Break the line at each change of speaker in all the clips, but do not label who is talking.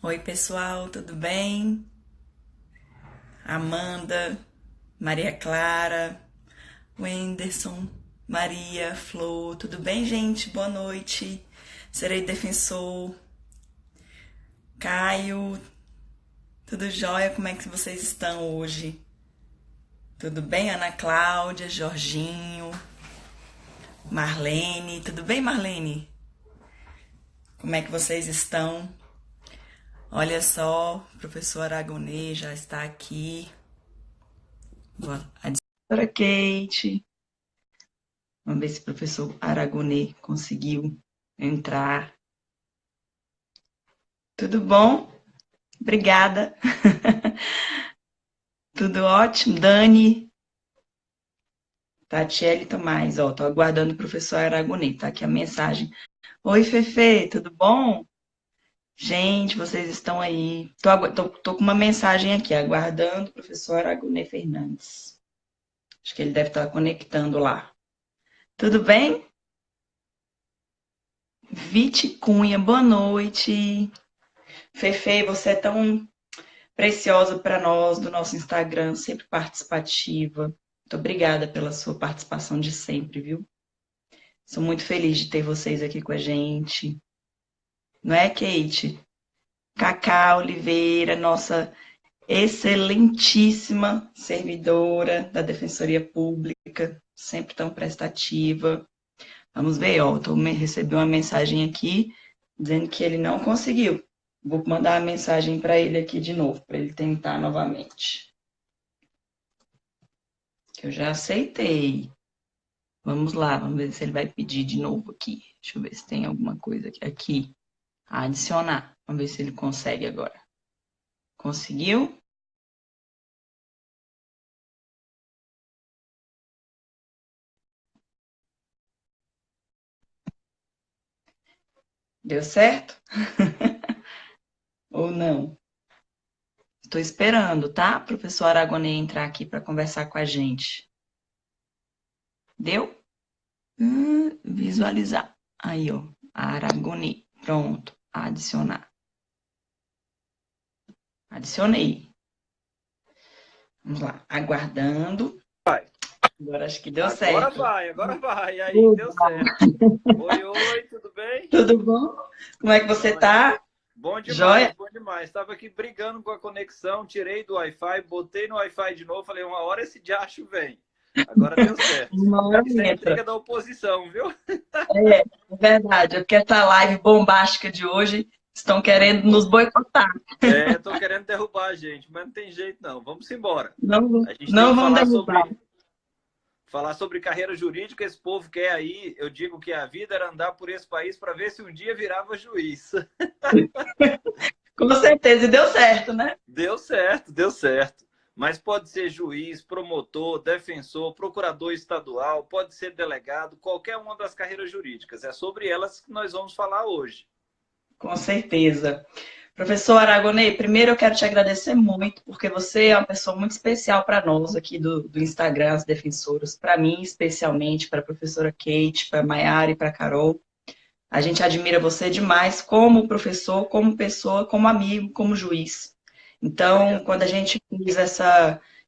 Oi, pessoal, tudo bem? Amanda, Maria Clara, Wenderson, Maria, Flor, tudo bem, gente? Boa noite. Serei defensor. Caio, tudo jóia? Como é que vocês estão hoje? Tudo bem, Ana Cláudia, Jorginho, Marlene, tudo bem, Marlene? Como é que vocês estão? Olha só, o professor Aragonês já está aqui. A doutora Kate. Vamos ver se o professor Aragonês conseguiu entrar. Tudo bom? Obrigada. Tudo ótimo. Dani, Tatiele Tomás. Ó, tô aguardando o professor Aragonês. Tá aqui a mensagem. Oi, Fefe, tudo bom? Gente, vocês estão aí. Tô com uma mensagem aqui, aguardando o professor Aragonês Fernandes. Acho que ele deve estar conectando lá. Tudo bem? Vite Cunha, boa noite. Fefe, você é tão preciosa para nós do nosso Instagram, sempre participativa. Muito obrigada pela sua participação de sempre, viu? Sou muito feliz de ter vocês aqui com a gente. Não é, Kate? Cacá Oliveira, nossa excelentíssima servidora da Defensoria Pública, sempre tão prestativa. Vamos ver, ó, recebi uma mensagem aqui dizendo que ele não conseguiu. Vou mandar uma mensagem para ele aqui de novo, para ele tentar novamente. Que eu já aceitei. Vamos lá, vamos ver se ele vai pedir de novo aqui. Deixa eu ver se tem alguma coisa aqui. Aqui, adicionar. Vamos ver se ele consegue agora. Conseguiu? Deu certo? Ou não? Estou esperando, tá? Professor Aragonês entrar aqui para conversar com a gente. Deu? Visualizar. Aí, ó. Aragonês. Pronto. Adicionar. Adicionei. Vamos lá. Aguardando.
Vai.
Agora acho que deu
Agora
certo.
vai, agora vai. E aí, deu certo. Oi, oi, tudo bem?
Tudo bom? Como é que você
Joia.
tá?
Bom demais,
Joia?
bom demais. Estava aqui brigando com a conexão, tirei do Wi-Fi, botei no Wi-Fi de novo, falei, uma hora esse diacho vem. Agora deu certo.
Uma hora
Isso é
entra.
intriga da oposição, viu?
É verdade. É porque essa live bombástica de hoje estão
Muito
querendo nos
bom.
boicotar.
Tô querendo derrubar a gente, mas não tem jeito não. Vamos embora.
Não,
A gente tem
não
que
vão derrubar.
falar sobre carreira jurídica. Esse povo quer aí, eu digo que a vida era andar por esse país para ver se um dia virava juiz.
Com certeza. E deu certo, né?
Deu certo, deu certo. Mas pode ser juiz, promotor, defensor, procurador estadual, pode ser delegado, qualquer uma das carreiras jurídicas. É sobre elas que nós vamos falar hoje.
Com certeza. Professor Aragonês, primeiro eu quero te agradecer muito, porque você é uma pessoa muito especial para nós aqui do Instagram, as defensoras, para mim especialmente, para a professora Kate, para a Maiara e para a Carol. A gente admira você demais como professor, como pessoa, como amigo, como juiz. Então,
Obrigado.
quando a gente fez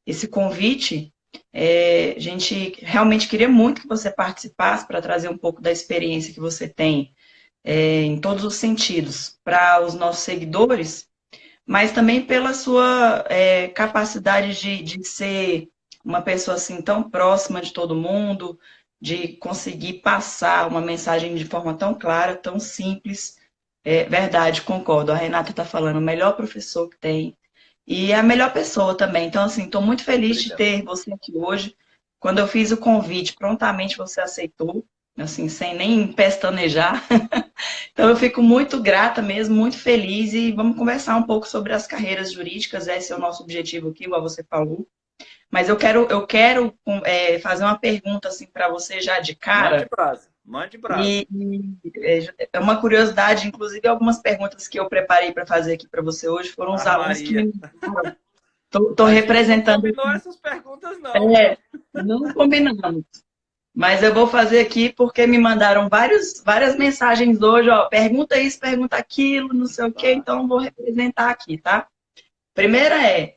esse convite, a gente realmente queria muito que você participasse para trazer um pouco da experiência que você tem em todos os sentidos para os nossos seguidores, mas também pela sua capacidade de ser uma pessoa assim tão próxima de todo mundo, de conseguir passar uma mensagem de forma tão clara, tão simples. É verdade, concordo. A Renata está falando, o melhor professor que tem. E é a melhor pessoa também. Então, assim, estou muito feliz de
Obrigado.
ter você aqui hoje. Quando eu fiz o convite, prontamente você aceitou, assim, sem nem pestanejar. Então, eu fico muito grata mesmo, muito feliz. E vamos conversar um pouco sobre as carreiras jurídicas. Esse é o nosso objetivo aqui, igual você falou. Mas eu quero fazer uma pergunta assim para você já de
Mande
cara.
brasa, mande brasa.
E é uma curiosidade, inclusive algumas perguntas que eu preparei para fazer aqui para você hoje foram os
Ah,
alunos que
Maria.
me mandaram. Estou
A gente não
representando.
combinou essas perguntas não, viu?
Não combinamos. Mas eu vou fazer aqui porque me mandaram várias mensagens hoje, ó. Pergunta isso, pergunta aquilo, não sei o quê,
Tá.
então eu vou representar aqui, tá? Primeira é,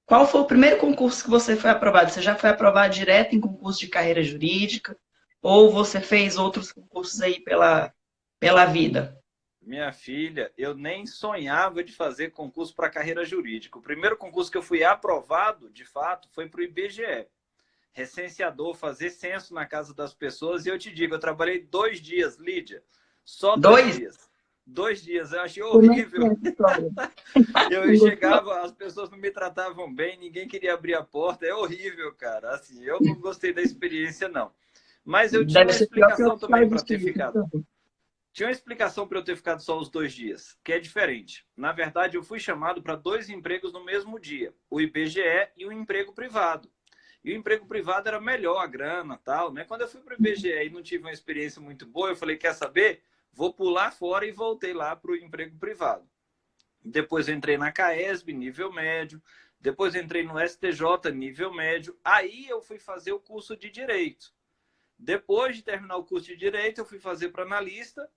qual foi o primeiro concurso que você foi aprovado? Você já foi aprovado direto em concurso de carreira jurídica? Ou você fez outros concursos aí pela vida?
Minha filha, eu nem sonhava de fazer concurso para carreira jurídica. O primeiro concurso que eu fui aprovado, de fato, foi para o IBGE. Recenseador, fazer censo na casa das pessoas. E eu te digo, eu trabalhei 2 dias, Lídia. Só dois
Dois?
dias. 2 dias, eu achei
Como é que
horrível.
é essa história?
Eu
Não gostou?
chegava, as pessoas não me tratavam bem, ninguém queria abrir a porta. É horrível, cara. Assim, eu não gostei da experiência, não. Mas eu tinha
Deve
uma
ser pior que
explicação
oficial
também
de
para ter
justiça,
ficado.
então.
Tinha uma explicação para eu ter ficado só os 2 dias, que é diferente. Na verdade, eu fui chamado para 2 empregos no mesmo dia, o IBGE e o emprego privado. E o emprego privado era melhor, a grana, tal, né? Quando eu fui para o IBGE e não tive uma experiência muito boa, eu falei, quer saber? Vou pular fora e voltei lá para o emprego privado. Depois eu entrei na CAESB, nível médio. Depois eu entrei no STJ, nível médio. Aí eu fui fazer o curso de Direito. Depois de terminar o curso de Direito, eu fui fazer para analista.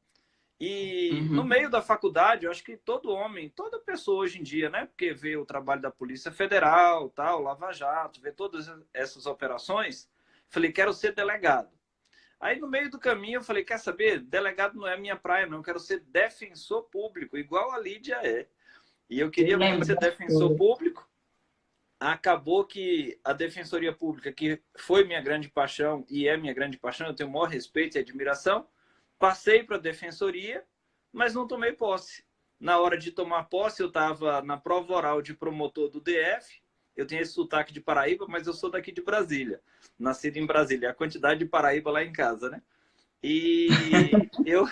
E no
Uhum.
meio da faculdade, eu acho que todo homem, toda pessoa hoje em dia, né? Porque vê o trabalho da Polícia Federal, tal, Lava Jato, vê todas essas operações. Falei, quero ser delegado. Aí no meio do caminho eu falei, quer saber? Delegado não é a minha praia, não. Eu quero ser defensor público, igual a Lídia é. E eu
Eu
queria muito
lembro
ser
da
defensor
história.
público. Acabou que a Defensoria Pública, que foi minha grande paixão e é minha grande paixão, eu tenho o maior respeito e admiração, passei para a Defensoria, mas não tomei posse. Na hora de tomar posse, eu estava na prova oral de promotor do DF. Eu tenho esse sotaque de Paraíba, mas eu sou daqui de Brasília. Nascido em Brasília. A quantidade de Paraíba lá em casa, né? E eu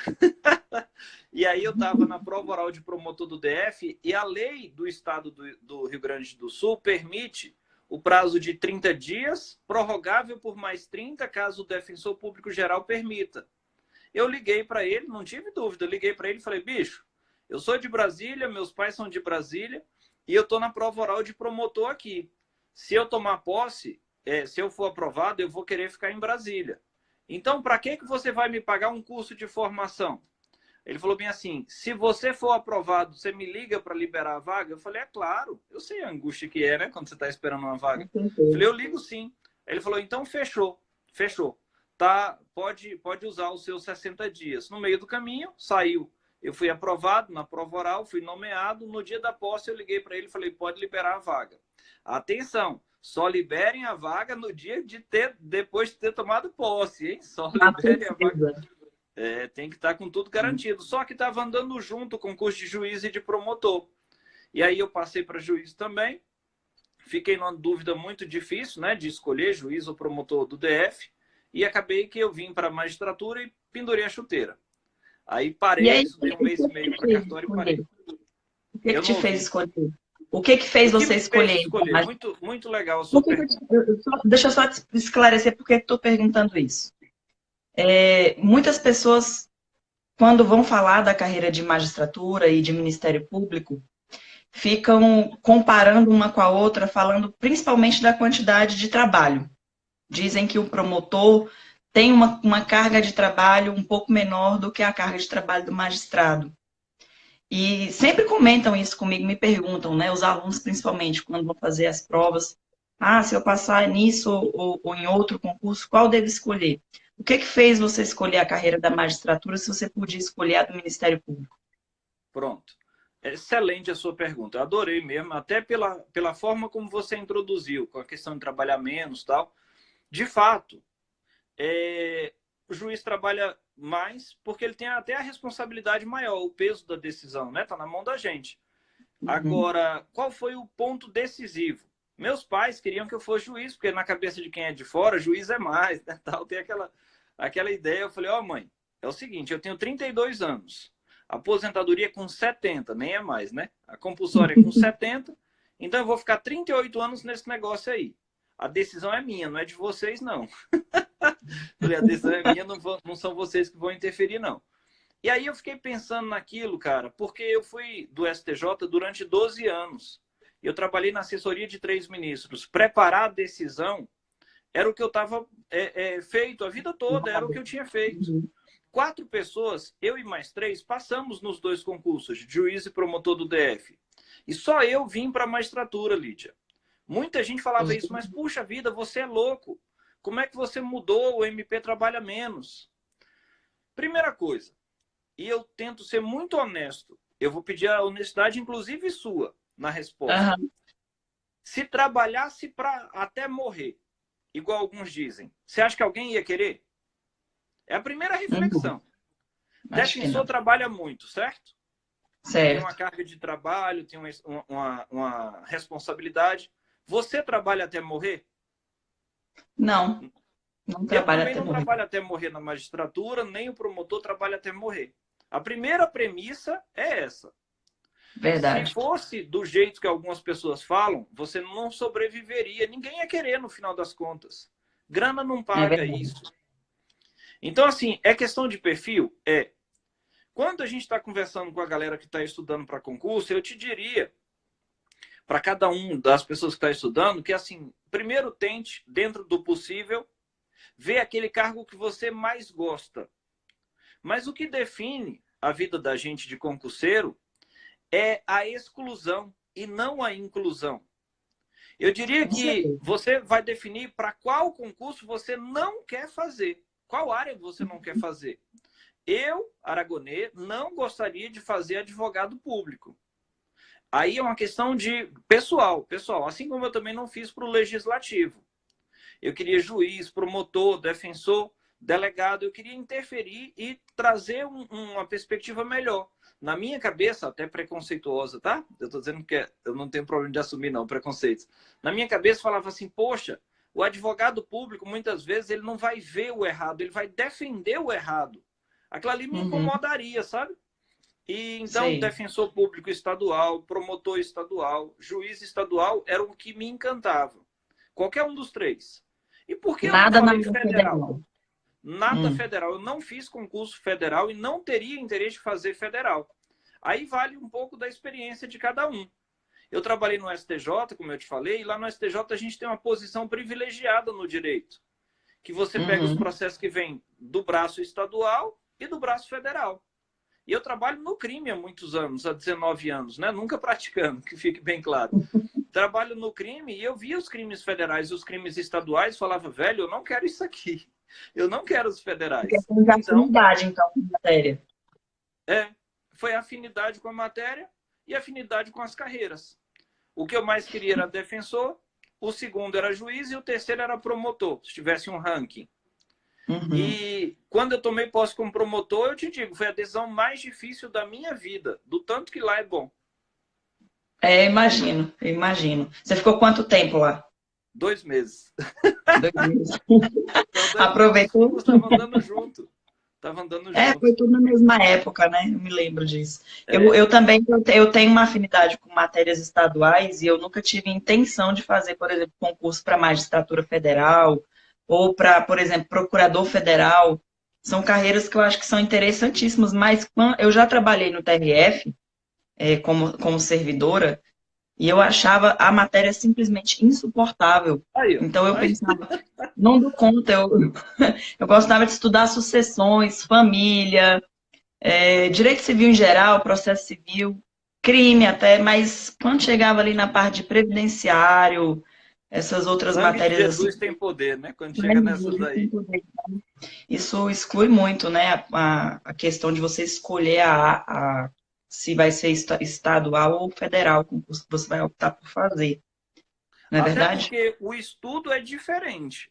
e aí eu estava na prova oral de promotor do DF e a lei do estado do Rio Grande do Sul permite o prazo de 30 dias, prorrogável por mais 30, caso o defensor público geral permita. Eu liguei para ele, não tive dúvida, eu liguei para ele e falei, bicho, eu sou de Brasília, meus pais são de Brasília e eu estou na prova oral de promotor aqui. Se eu tomar posse, se eu for aprovado, eu vou querer ficar em Brasília. Então, para que você vai me pagar um curso de formação? Ele falou bem assim, se você for aprovado, você me liga para liberar a vaga? Eu falei, é claro, eu sei a angústia que é, né, quando você está esperando uma vaga.
Com
Eu falei,
certeza.
eu ligo sim. Ele falou, então fechou, fechou. Tá, pode usar os seus 60 dias. No meio do caminho, saiu. Eu fui aprovado na prova oral, fui nomeado. No dia da posse, eu liguei para ele e falei, pode liberar a vaga. Atenção, só liberem a vaga no dia depois de ter tomado posse, hein? Só
Na
liberem a vaga.
certeza.
Tem que estar com tudo garantido. Só que estava andando junto com o curso de juiz e de promotor. E aí eu passei para juiz também. Fiquei numa dúvida muito difícil, né, de escolher juiz ou promotor do DF. E acabei que eu vim para a magistratura e pendurei a chuteira. Aí
E
parei,
aí,
estudei um
o que
mês e
que
meio
te
para
fez
cartório e
escolher?
parei.
O que que
Eu não
te fez
ouvi.
escolher? O que que fez
O que
você
me fez
escolher?
escolher? Muito, muito legal a
Por
sua
que que
pergunta.
deixa eu só te esclarecer por que estou perguntando isso. Muitas pessoas, quando vão falar da carreira de magistratura e de Ministério Público, ficam comparando uma com a outra, falando principalmente da quantidade de trabalho. Dizem que o promotor tem uma carga de trabalho um pouco menor do que a carga de trabalho do magistrado. E sempre comentam isso comigo, me perguntam, né? Os alunos, principalmente, quando vão fazer as provas. Ah, se eu passar nisso ou em outro concurso, qual devo escolher? O que que fez você escolher a carreira da magistratura se você podia escolher a do Ministério Público?
Pronto. Excelente a sua pergunta. Eu adorei mesmo, até pela forma como você introduziu, com a questão de trabalhar menos e tal. De fato, o juiz trabalha mais porque ele tem até a responsabilidade maior, o peso da decisão, né? Tá na mão da gente.
Uhum.
Agora, qual foi o ponto decisivo? Meus pais queriam que eu fosse juiz, porque na cabeça de quem é de fora, juiz é mais, né? Tal, tem aquela ideia. Eu falei, ó, mãe, é o seguinte, eu tenho 32 anos. A aposentadoria é com 70, nem é mais, né? A compulsória é com 70, então eu vou ficar 38 anos nesse negócio aí. A decisão é minha, não é de vocês, não. Falei, a decisão é minha, não são vocês que vão interferir, não. E aí eu fiquei pensando naquilo, cara, porque eu fui do STJ durante 12 anos. Eu trabalhei na assessoria de 3 ministros. Preparar a decisão era o que eu estava feito a vida toda, era o que eu tinha feito. 4 pessoas, eu e mais 3, passamos nos 2 concursos, de juiz e promotor do DF. E só eu vim para a magistratura, Lídia. Muita gente falava isso, mas puxa vida, você é louco. Como é que você mudou? O MP trabalha menos. Primeira coisa, e eu tento ser muito honesto, eu vou pedir a honestidade, inclusive sua, na resposta. Se trabalhasse para até morrer, igual alguns dizem, você acha que alguém ia querer? É a primeira reflexão. Defensor trabalha muito, certo? Tem uma carga de trabalho, tem uma responsabilidade. Você trabalha até morrer?
Não, não trabalha até morrer. Eu também
não trabalho até morrer na magistratura, nem o promotor trabalha até morrer. A primeira premissa é essa.
Verdade.
Se fosse do jeito que algumas pessoas falam, você não sobreviveria. Ninguém ia querer no final das contas. Grana não paga isso. Então, assim, é questão de perfil? Quando a gente está conversando com a galera que está estudando para concurso, eu te diria, para cada um das pessoas que está estudando, que, assim, primeiro tente, dentro do possível, ver aquele cargo que você mais gosta. Mas o que define a vida da gente de concurseiro é a exclusão e não a inclusão. Eu diria que você vai definir para qual concurso você não quer fazer. Qual área você não quer fazer? Eu, Aragonês, não gostaria de fazer advogado público. Aí é uma questão de pessoal. Assim como eu também não fiz para o legislativo. Eu queria juiz, promotor, defensor, delegado. Eu queria interferir e trazer uma perspectiva melhor. Na minha cabeça, até preconceituosa, tá? Eu estou dizendo que eu não tenho problema de assumir, não, preconceitos. Na minha cabeça, falava assim, poxa, o advogado público, muitas vezes, ele não vai ver o errado, ele vai defender o errado. Aquilo ali me incomodaria, sabe? E então, defensor público estadual, promotor estadual, juiz estadual, era o que me encantava. Qualquer um dos 3. E por que
nada
eu não falei
federal?
Nada federal. Eu não fiz concurso federal e não teria interesse de fazer federal. Aí vale um pouco da experiência de cada um. Eu trabalhei no STJ, como eu te falei, e lá no STJ a gente tem uma posição privilegiada no direito. Que você pega os processos que vêm do braço estadual e do braço federal. E eu trabalho no crime há muitos anos, há 19 anos, né? Nunca praticando, que fique bem claro. Trabalho no crime e eu via os crimes federais e os crimes estaduais, falava, velho, eu não quero isso aqui. Eu não quero os federais.
Porque tem afinidade, então, com a matéria.
Foi afinidade com a matéria e afinidade com as carreiras. O que eu mais queria era defensor, o segundo era juiz e o terceiro era promotor, se tivesse um ranking. E quando eu tomei posse como promotor, eu te digo, foi a decisão mais difícil da minha vida, do tanto que lá é bom.
Imagino. Você ficou quanto tempo lá?
2 meses.
2 meses. Aproveitou?
Estava andando junto.
Foi tudo na mesma época, né? Eu me lembro disso. Eu também eu tenho uma afinidade com matérias estaduais e eu nunca tive intenção de fazer, por exemplo, concurso para magistratura federal ou para, por exemplo, procurador federal. São carreiras que eu acho que são interessantíssimas, mas eu já trabalhei no TRF como servidora e eu achava a matéria simplesmente insuportável. Então eu pensava, não dou conta, eu gostava de estudar sucessões, família, direito civil em geral, processo civil, crime até, mas quando chegava ali na parte de previdenciário, essas outras matérias
Jesus
assim,
tem poder, né? Quando chega nessas daí.
Isso exclui muito, né? A questão de você escolher se vai ser estadual ou federal, o concurso que você vai optar por fazer. Não é verdade?
Porque o estudo é diferente.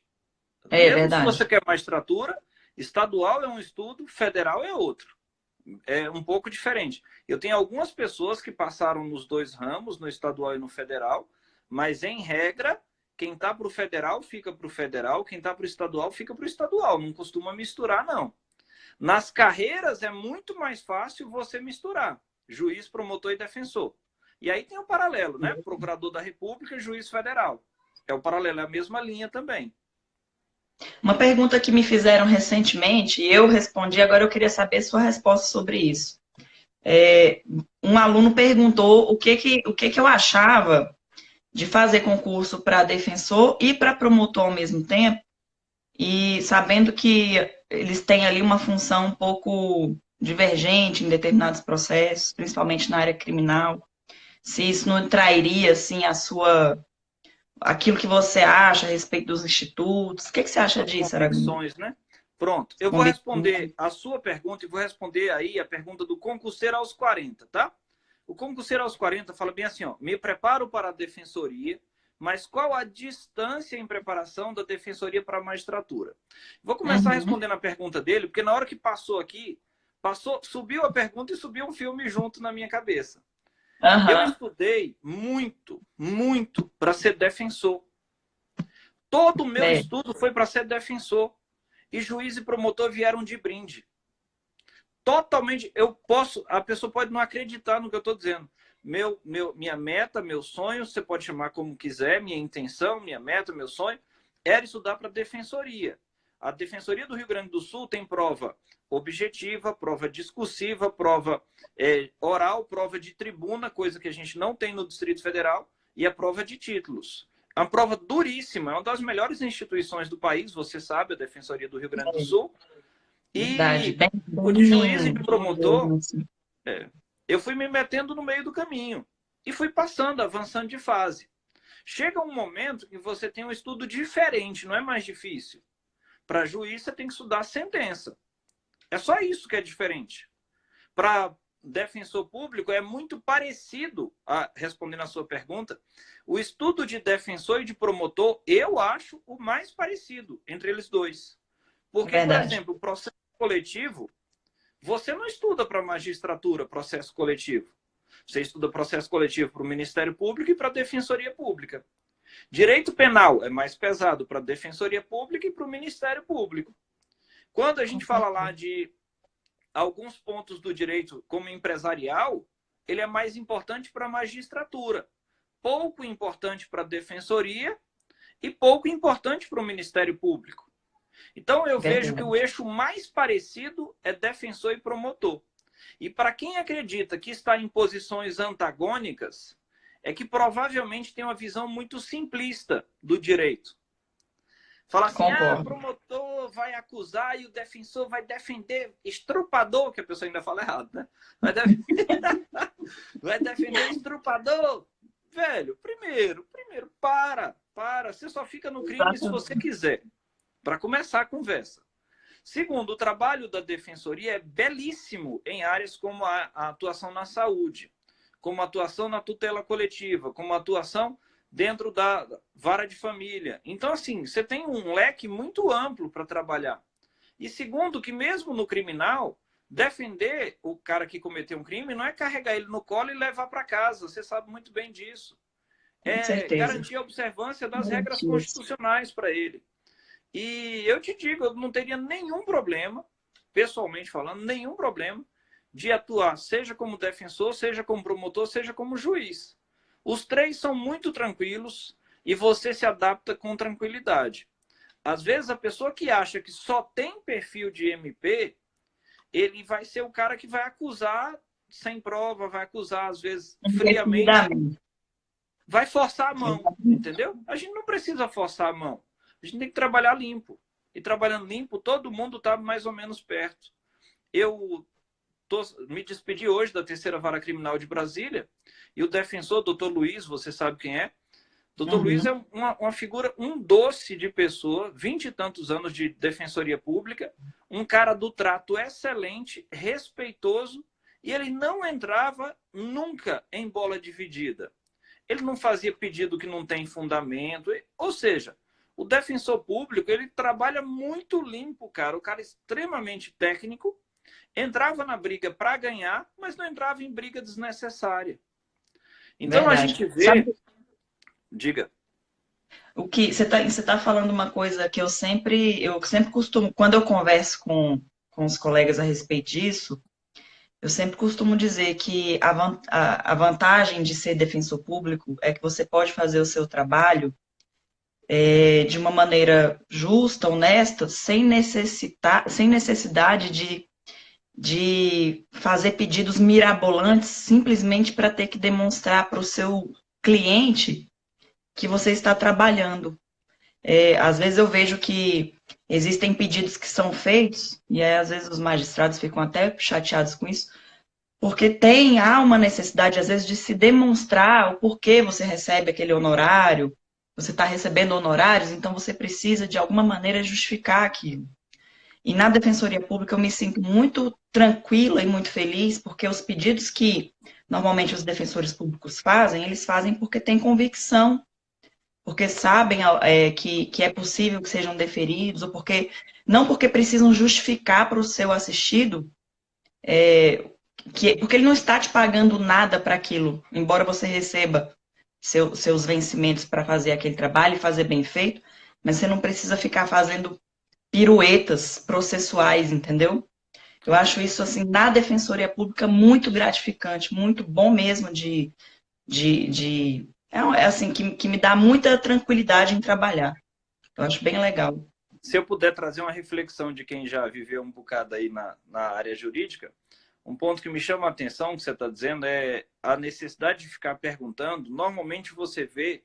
É verdade.
Se você quer magistratura, estadual é um estudo, federal é outro. É um pouco diferente. Eu tenho algumas pessoas que passaram nos 2 ramos, no estadual e no federal, mas, em regra, quem está para o federal fica para o federal, quem está para o estadual fica para o estadual. Não costuma misturar, não. Nas carreiras é muito mais fácil você misturar juiz, promotor e defensor. E aí tem o paralelo, né? Procurador da República e juiz federal. É o paralelo, é a mesma linha também.
Uma pergunta que me fizeram recentemente, e eu respondi, agora eu queria saber sua resposta sobre isso. Um aluno perguntou o que eu achava de fazer concurso para defensor e para promotor ao mesmo tempo, e sabendo que eles têm ali uma função um pouco divergente em determinados processos, principalmente na área criminal, se isso não trairia assim aquilo que você acha a respeito dos institutos. O que você acha
As
disso, Aragundo?
convicções, né? Pronto, eu vou responder a sua pergunta e vou responder aí a pergunta do concurseiro aos 40, tá? O concurseiro aos 40 fala bem assim, ó, me preparo para a defensoria, mas qual a distância em preparação da defensoria para a magistratura? Vou começar respondendo a pergunta dele, porque na hora que passou aqui, subiu a pergunta e subiu um filme junto na minha cabeça. Eu estudei muito, muito para ser defensor. Todo o meu estudo foi para ser defensor. E juiz e promotor vieram de brinde. Totalmente, a pessoa pode não acreditar no que eu estou dizendo. Minha meta, meu sonho, você pode chamar como quiser, minha intenção, minha meta, meu sonho, era estudar para a defensoria. A Defensoria do Rio Grande do Sul tem prova objetiva, prova discursiva, prova oral, prova de tribuna, coisa que a gente não tem no Distrito Federal, e a prova de títulos. É uma prova duríssima, é uma das melhores instituições do país, você sabe, a Defensoria do Rio Grande do Sul. E o de juiz e de promotor, eu fui me metendo no meio do caminho. E fui passando, avançando de fase. Chega um momento que você tem um estudo diferente, não é mais difícil. Para juiz, você tem que estudar a sentença. É só isso que é diferente. Para defensor público, é muito parecido, respondendo a sua pergunta, o estudo de defensor e de promotor, eu acho o mais parecido entre eles dois. Porque, por exemplo, o processo coletivo, você não estuda para magistratura processo coletivo. Você estuda processo coletivo para o Ministério Público e para a Defensoria Pública. Direito penal é mais pesado para a Defensoria Pública e para o Ministério Público. Quando a gente fala lá de alguns pontos do direito como empresarial, ele é mais importante para a magistratura, pouco importante para a defensoria e pouco importante para o Ministério Público. Então, eu vejo que o eixo mais parecido é defensor e promotor. E para quem acredita que está em posições antagônicas, é que provavelmente tem uma visão muito simplista do direito. Fala assim, o promotor vai acusar e o defensor vai defender estrupador, que a pessoa ainda fala errado, né? Vai defender estrupador. Velho, primeiro, para. Você só fica no crime se você quiser, para começar a conversa. Segundo, o trabalho da defensoria é belíssimo em áreas como a atuação na saúde, como a atuação na tutela coletiva, como a atuação dentro da vara de família. Então, assim, você tem um leque muito amplo para trabalhar. E segundo, que mesmo no criminal, defender o cara que cometeu um crime não é carregar ele no colo e levar para casa. Você sabe muito bem disso. É garantir a observância das regras constitucionais para ele. E eu te digo, eu não teria nenhum problema, pessoalmente falando, nenhum problema de atuar, seja como defensor, seja como promotor, seja como juiz. Os três são muito tranquilos e você se adapta com tranquilidade. Às vezes, a pessoa que acha que só tem perfil de MP, ele vai ser o cara que vai acusar sem prova, vai acusar, às vezes, friamente. Vai forçar a mão, entendeu? A gente não precisa forçar a mão. A gente tem que trabalhar limpo. E trabalhando limpo, todo mundo está mais ou menos perto. Eu me despedi hoje da terceira vara criminal de Brasília e o defensor, doutor Luiz, você sabe quem é? Doutor Luiz é uma figura, um doce de pessoa, 20 e tantos anos de defensoria pública, um cara do trato excelente, respeitoso, e ele não entrava nunca em bola dividida. Ele não fazia pedido que não tem fundamento, ou seja, o defensor público, ele trabalha muito limpo, cara. O cara é extremamente técnico, entrava na briga para ganhar, mas não entrava em briga desnecessária. Então, a gente vê... Sabe... Diga.
O que você tá falando uma coisa que eu sempre costumo, quando eu converso com os colegas a respeito disso, eu sempre costumo dizer que a vantagem de ser defensor público é que você pode fazer o seu trabalho de uma maneira justa, honesta, sem necessidade de fazer pedidos mirabolantes simplesmente para ter que demonstrar para o seu cliente que você está trabalhando. Às vezes eu vejo que existem pedidos que são feitos, e aí às vezes os magistrados ficam até chateados com isso, porque há uma necessidade, às vezes, de se demonstrar o porquê você recebe aquele honorário, você está recebendo honorários, então você precisa, de alguma maneira, justificar aquilo. E na Defensoria Pública eu me sinto muito tranquila e muito feliz, porque os pedidos que normalmente os defensores públicos fazem, eles fazem porque têm convicção, porque sabem que é possível que sejam deferidos, ou porque não porque precisam justificar para o seu assistido, porque ele não está te pagando nada para aquilo, embora você receba seus vencimentos para fazer aquele trabalho e fazer bem feito, mas você não precisa ficar fazendo piruetas processuais, entendeu? Eu acho isso, assim, na Defensoria Pública muito gratificante, muito bom mesmo assim, que me dá muita tranquilidade em trabalhar. Eu acho bem legal.
Se eu puder trazer uma reflexão de quem já viveu um bocado aí na área jurídica, um ponto que me chama a atenção que você está dizendo é a necessidade de ficar perguntando. Normalmente você vê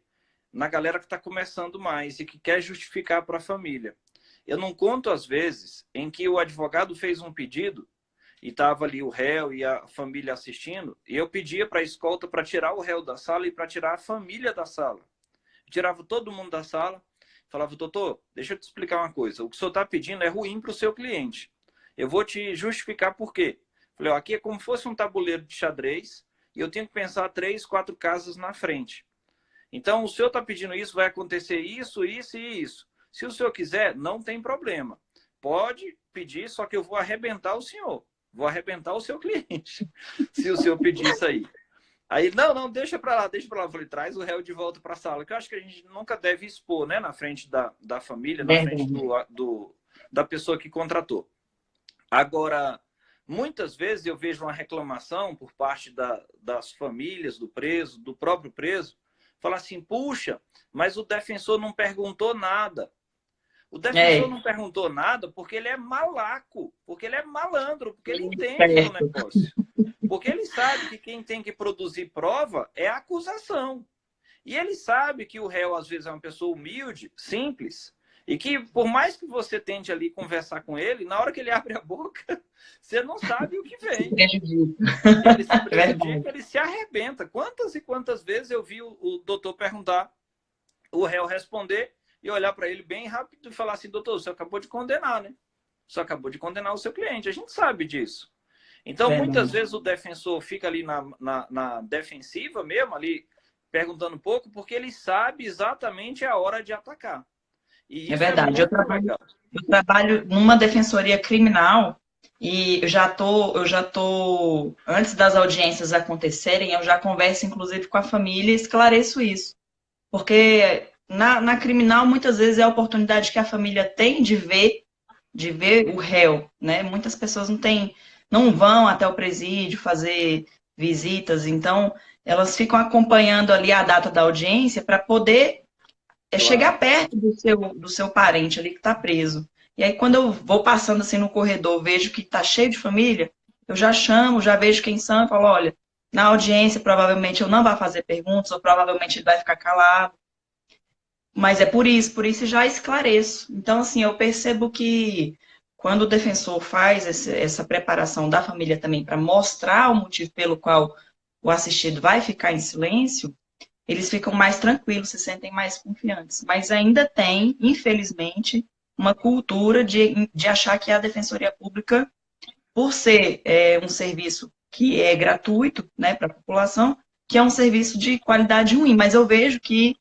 na galera que está começando mais e que quer justificar para a família. Eu não conto as vezes em que o advogado fez um pedido e estava ali o réu e a família assistindo, e eu pedia para a escolta para tirar o réu da sala e para tirar a família da sala. Eu tirava todo mundo da sala, falava, doutor, deixa eu te explicar uma coisa, o que o senhor está pedindo é ruim para o seu cliente. Eu vou te justificar por quê. Falei, ó, aqui é como se fosse um tabuleiro de xadrez e eu tenho que pensar 3, 4 casas na frente. Então, o senhor está pedindo isso, vai acontecer isso, isso e isso. Se o senhor quiser, não tem problema. Pode pedir, só que eu vou arrebentar o senhor. Vou arrebentar o seu cliente, se o senhor pedir isso aí. Aí, não, deixa para lá, deixa para lá. Eu falei, traz o réu de volta para a sala, que eu acho que a gente nunca deve expor, né, na frente da família, na frente da pessoa que contratou. Agora, muitas vezes eu vejo uma reclamação por parte das famílias do preso, do próprio preso, falar assim, puxa, mas o defensor não perguntou nada. O defensor não perguntou nada porque ele é malaco, porque ele é malandro, porque ele entende do negócio. Porque ele sabe que quem tem que produzir prova é a acusação. E ele sabe que o réu, às vezes, é uma pessoa humilde, simples, e que, por mais que você tente ali conversar com ele, na hora que ele abre a boca, você não sabe o que vem. Ele se prejudica, ele se arrebenta. Quantas e quantas vezes eu vi o doutor perguntar, o réu responder, e olhar para ele bem rápido e falar assim, doutor, você acabou de condenar, né? Você acabou de condenar o seu cliente. A gente sabe disso. Então, muitas vezes o defensor fica ali na defensiva mesmo, ali perguntando um pouco, porque ele sabe exatamente a hora de atacar. E isso
verdade. Eu trabalho numa defensoria criminal e eu já tô, antes das audiências acontecerem, eu já converso, inclusive, com a família e esclareço isso. Porque na criminal, muitas vezes, é a oportunidade que a família tem de ver o réu, né? Muitas pessoas não vão até o presídio fazer visitas, então elas ficam acompanhando ali a data da audiência para poder chegar perto do seu parente ali que está preso. E aí, quando eu vou passando assim no corredor, vejo que está cheio de família, eu já chamo, já vejo quem são e falo, olha, na audiência provavelmente eu não vou fazer perguntas, ou provavelmente ele vai ficar calado. Mas é por isso já esclareço. Então, assim, eu percebo que quando o defensor faz essa preparação da família também para mostrar o motivo pelo qual o assistido vai ficar em silêncio, eles ficam mais tranquilos, se sentem mais confiantes. Mas ainda tem, infelizmente, uma cultura de achar que a Defensoria Pública, por ser um serviço que é gratuito, né, para a população, que é um serviço de qualidade ruim. Mas eu vejo que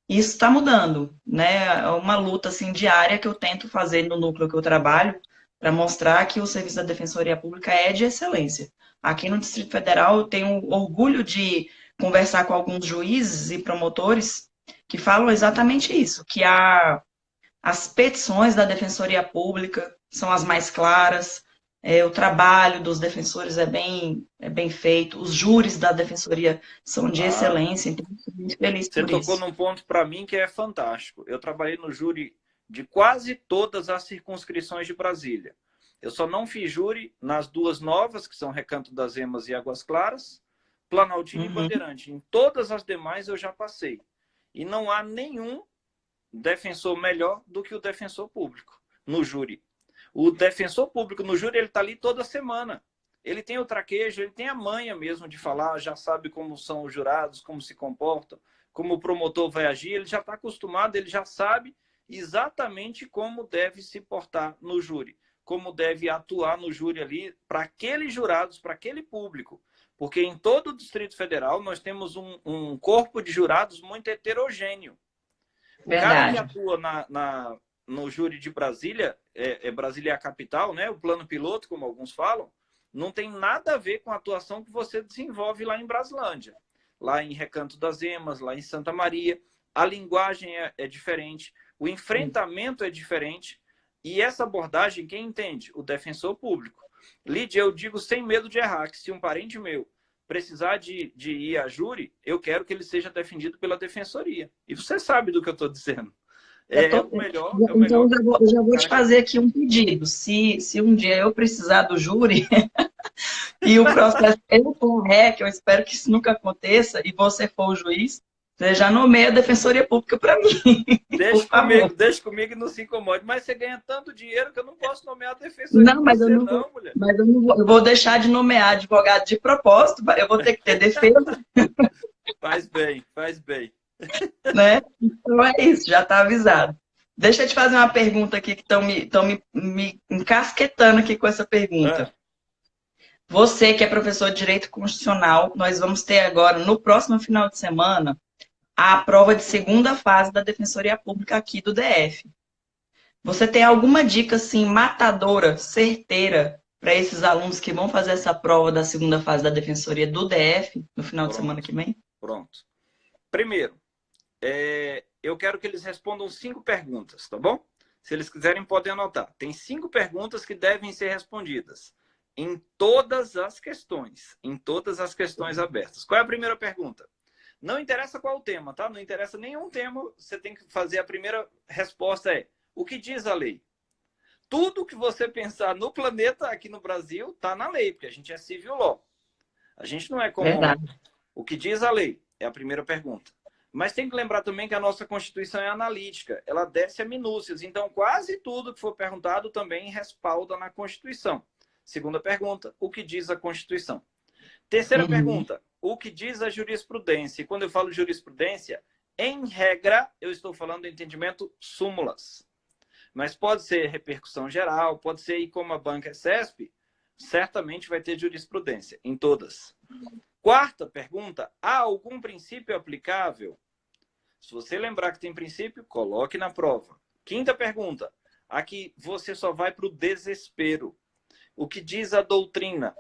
isso está mudando, né? É uma luta assim, diária que eu tento fazer no núcleo que eu trabalho para mostrar que o serviço da Defensoria Pública é de excelência. Aqui no Distrito Federal, eu tenho orgulho de conversar com alguns juízes e promotores que falam exatamente isso, que as petições da Defensoria Pública são as mais claras, o trabalho dos defensores é bem feito, os júris da Defensoria são de excelência, então estou muito feliz por isso.
Você tocou num ponto para mim que é fantástico. Eu trabalhei no júri de quase todas as circunscrições de Brasília. Eu só não fiz júri nas duas novas, que são Recanto das Emas e Águas Claras, Planaltina e Bandeirante. Em todas as demais eu já passei. E não há nenhum defensor melhor do que o defensor público no júri. O defensor público no júri, ele está ali toda semana. Ele tem o traquejo, ele tem a manha mesmo de falar, já sabe como são os jurados, como se comportam, como o promotor vai agir, ele já está acostumado, ele já sabe exatamente como deve se portar no júri, como deve atuar no júri ali para aqueles jurados, para aquele público. Porque em todo o Distrito Federal nós temos um corpo de jurados muito heterogêneo. O cara que
Verdade.
atua no júri de Brasília, Brasília é a capital, né? O plano piloto, como alguns falam, não tem nada a ver com a atuação que você desenvolve lá em Braslândia, lá em Recanto das Emas, lá em Santa Maria. A linguagem é diferente, o enfrentamento é diferente, e essa abordagem, quem entende? O defensor público. Lídia, eu digo sem medo de errar, que se um parente meu precisar de ir a júri, eu quero que ele seja defendido pela defensoria. E você sabe do que eu estou dizendo. O melhor, é o
Então,
melhor.
eu já vou te fazer aqui um pedido. Se um dia eu precisar do júri e o processo ele for ré, que eu espero que isso nunca aconteça, e você for o juiz, você já nomeia a defensoria pública para mim, por favor.
Deixa comigo e não se incomode. Mas você ganha tanto dinheiro que eu não posso nomear a defensoria
Não,
para
mas eu
você,
não
não,
vou,
mulher.
mas eu não vou, eu vou deixar de nomear advogado de propósito, eu vou ter que ter defesa,
Faz bem, faz bem.
né? Então é isso, já está avisado. Deixa eu te fazer uma pergunta aqui que estão me encasquetando aqui com essa pergunta. Você que é professor de Direito Constitucional, nós vamos ter agora, no próximo final de semana, a prova de segunda fase da Defensoria Pública aqui do DF. Você tem alguma dica, assim, matadora, certeira, para esses alunos que vão fazer essa prova da segunda fase da Defensoria do DF no final de semana que vem?
Pronto. Primeiro, eu quero que eles respondam 5 perguntas, tá bom? Se eles quiserem, podem anotar. Tem 5 perguntas que devem ser respondidas em todas as questões abertas. Qual é a primeira pergunta? Não interessa qual o tema, tá? Não interessa nenhum tema, você tem que fazer a primeira resposta o que diz a lei? Tudo que você pensar no planeta, aqui no Brasil, está na lei, porque a gente é civil law. A gente não é common law. O que diz a lei? É a primeira pergunta. Mas tem que lembrar também que a nossa Constituição é analítica. Ela desce a minúcias. Então, quase tudo que for perguntado também respalda na Constituição. Segunda pergunta, o que diz a Constituição? Terceira pergunta, o que diz a jurisprudência? E quando eu falo jurisprudência, em regra, eu estou falando do entendimento súmulas. Mas pode ser repercussão geral, pode ser, e como a banca é CESP, certamente vai ter jurisprudência, em todas. Quarta pergunta, há algum princípio aplicável? Se você lembrar que tem princípio, coloque na prova. Quinta pergunta, aqui você só vai para o desespero. O que diz a doutrina?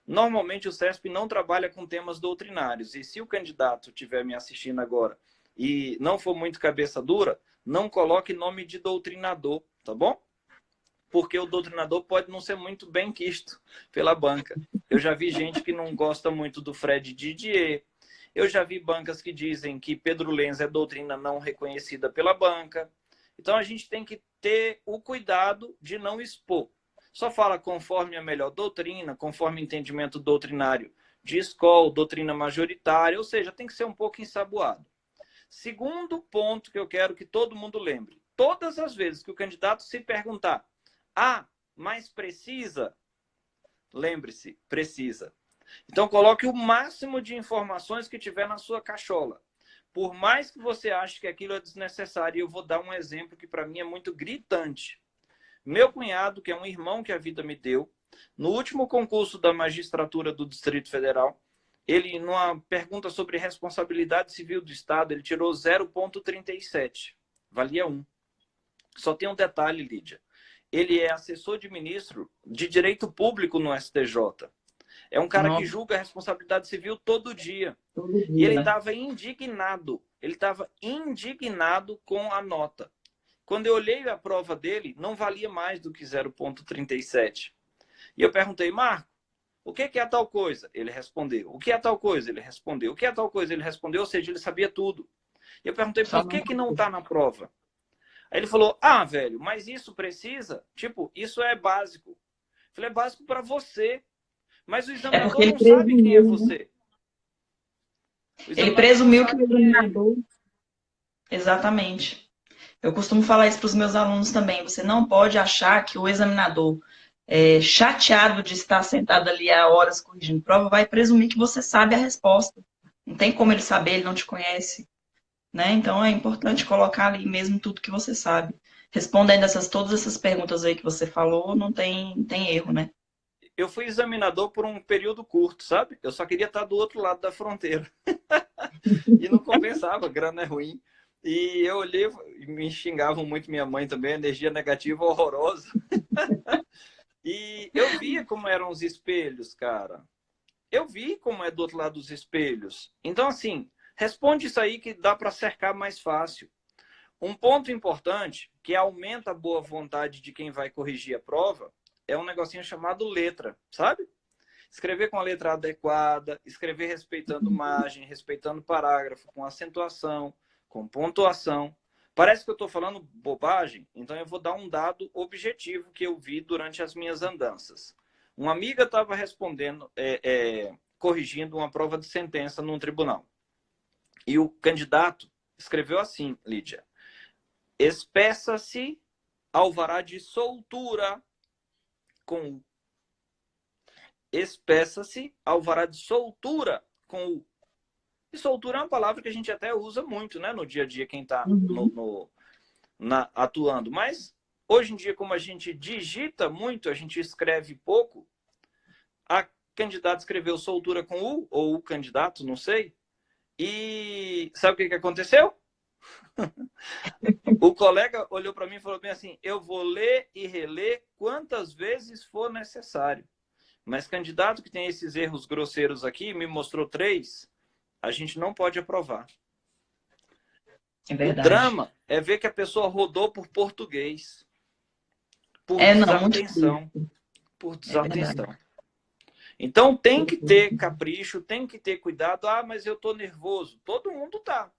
Normalmente o CESP não trabalha com temas doutrinários, e se o candidato estiver me assistindo agora e não for muito cabeça dura, não coloque nome de doutrinador, tá bom? Porque o doutrinador pode não ser muito bem quisto pela banca. Eu já vi gente que não gosta muito do Fred Didier. Eu já vi bancas que dizem que Pedro Lenz é doutrina não reconhecida pela banca. Então a gente tem que ter o cuidado de não expor. Só fala conforme a melhor doutrina, conforme entendimento doutrinário de escola, doutrina majoritária, ou seja, tem que ser um pouco ensaboado. Segundo ponto que eu quero que todo mundo lembre. Todas as vezes que o candidato se perguntar, mas precisa? Lembre-se, precisa. Então, coloque o máximo de informações que tiver na sua cachola. Por mais que você ache que aquilo é desnecessário, eu vou dar um exemplo que para mim é muito gritante. Meu cunhado, que é um irmão que a vida me deu, no último concurso da magistratura do Distrito Federal, ele, numa pergunta sobre responsabilidade civil do Estado, ele tirou 0,37. Valia 1. Só tem um detalhe, Lídia. Ele é assessor de ministro de Direito Público no STJ. É um cara que julga a responsabilidade civil todo dia. E ele estava indignado. Ele estava indignado com a nota. Quando eu olhei a prova dele, não valia mais do que 0,37. E eu perguntei, Marco, o que é tal coisa? Ele respondeu. O que é tal coisa? Ele respondeu. O que é tal coisa? Ele respondeu. Ou seja, ele sabia tudo. E eu perguntei, por que não está na prova? Aí ele falou, velho, mas isso precisa? Tipo, isso é básico. Eu falei, é básico para você. Mas o examinador não sabe quem é você.
Ele presumiu que o examinador... Exatamente. Eu costumo falar isso para os meus alunos também. Você não pode achar que o examinador, chateado de estar sentado ali há horas corrigindo prova, vai presumir que você sabe a resposta. Não tem como ele saber, ele não te conhece, né? Então é importante colocar ali mesmo tudo que você sabe. Respondendo todas essas perguntas aí que você falou, não tem erro, né?
Eu fui examinador por um período curto, sabe? Eu só queria estar do outro lado da fronteira. E não compensava, grana é ruim. E eu olhei e me xingavam muito minha mãe também, energia negativa horrorosa. E eu via como eram os espelhos, cara. Eu vi como é do outro lado dos espelhos. Então, assim, responde isso aí que dá para cercar mais fácil. Um ponto importante que aumenta a boa vontade de quem vai corrigir a prova é um negocinho chamado letra, sabe? Escrever com a letra adequada, escrever respeitando margem, respeitando parágrafo, com acentuação, com pontuação. Parece que eu estou falando bobagem, então eu vou dar um dado objetivo que eu vi durante as minhas andanças. Uma amiga estava respondendo, corrigindo uma prova de sentença num tribunal. E o candidato escreveu assim, Lídia: espeça-se alvará de soltura com U. Espeça-se alvará de soltura com U. E soltura é uma palavra que a gente até usa muito, né, no dia a dia, quem está
Uhum.
atuando. Mas, hoje em dia, como a gente digita muito, a gente escreve pouco, a candidata escreveu soltura com U, ou o candidato, não sei. E sabe o que aconteceu? O colega olhou para mim e falou bem assim: eu vou ler e reler quantas vezes for necessário. Mas candidato que tem esses erros grosseiros aqui, me mostrou 3, a gente não pode aprovar.
É
O
verdade.
drama é ver que a pessoa rodou por português, por
Não, muito
desatenção,
triste.
por
É verdade.
desatenção. Então tem que ter capricho, tem que ter cuidado. Ah, mas eu estou nervoso. Todo mundo tá.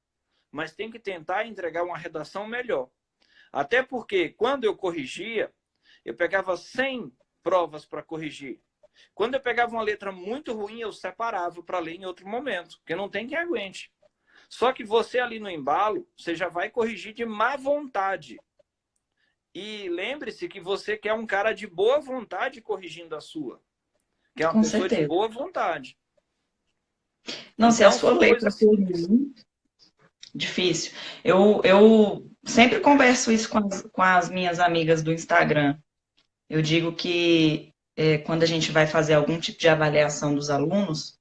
Mas tem que tentar entregar uma redação melhor. Até porque quando eu corrigia, eu pegava 100 provas para corrigir. Quando eu pegava uma letra muito ruim, eu separava para ler em outro momento, porque não tem quem aguente. Só que você ali no embalo, você já vai corrigir de má vontade. E lembre-se que você quer um cara de boa vontade corrigindo a sua. Que é uma
Com
pessoa de
certeza.
boa vontade.
Não, se a
Então,
sua
são
letra
coisas
for
simples.
ruim, difícil. Eu sempre converso isso com as minhas amigas do Instagram. Eu digo que quando a gente vai fazer algum tipo de avaliação dos alunos,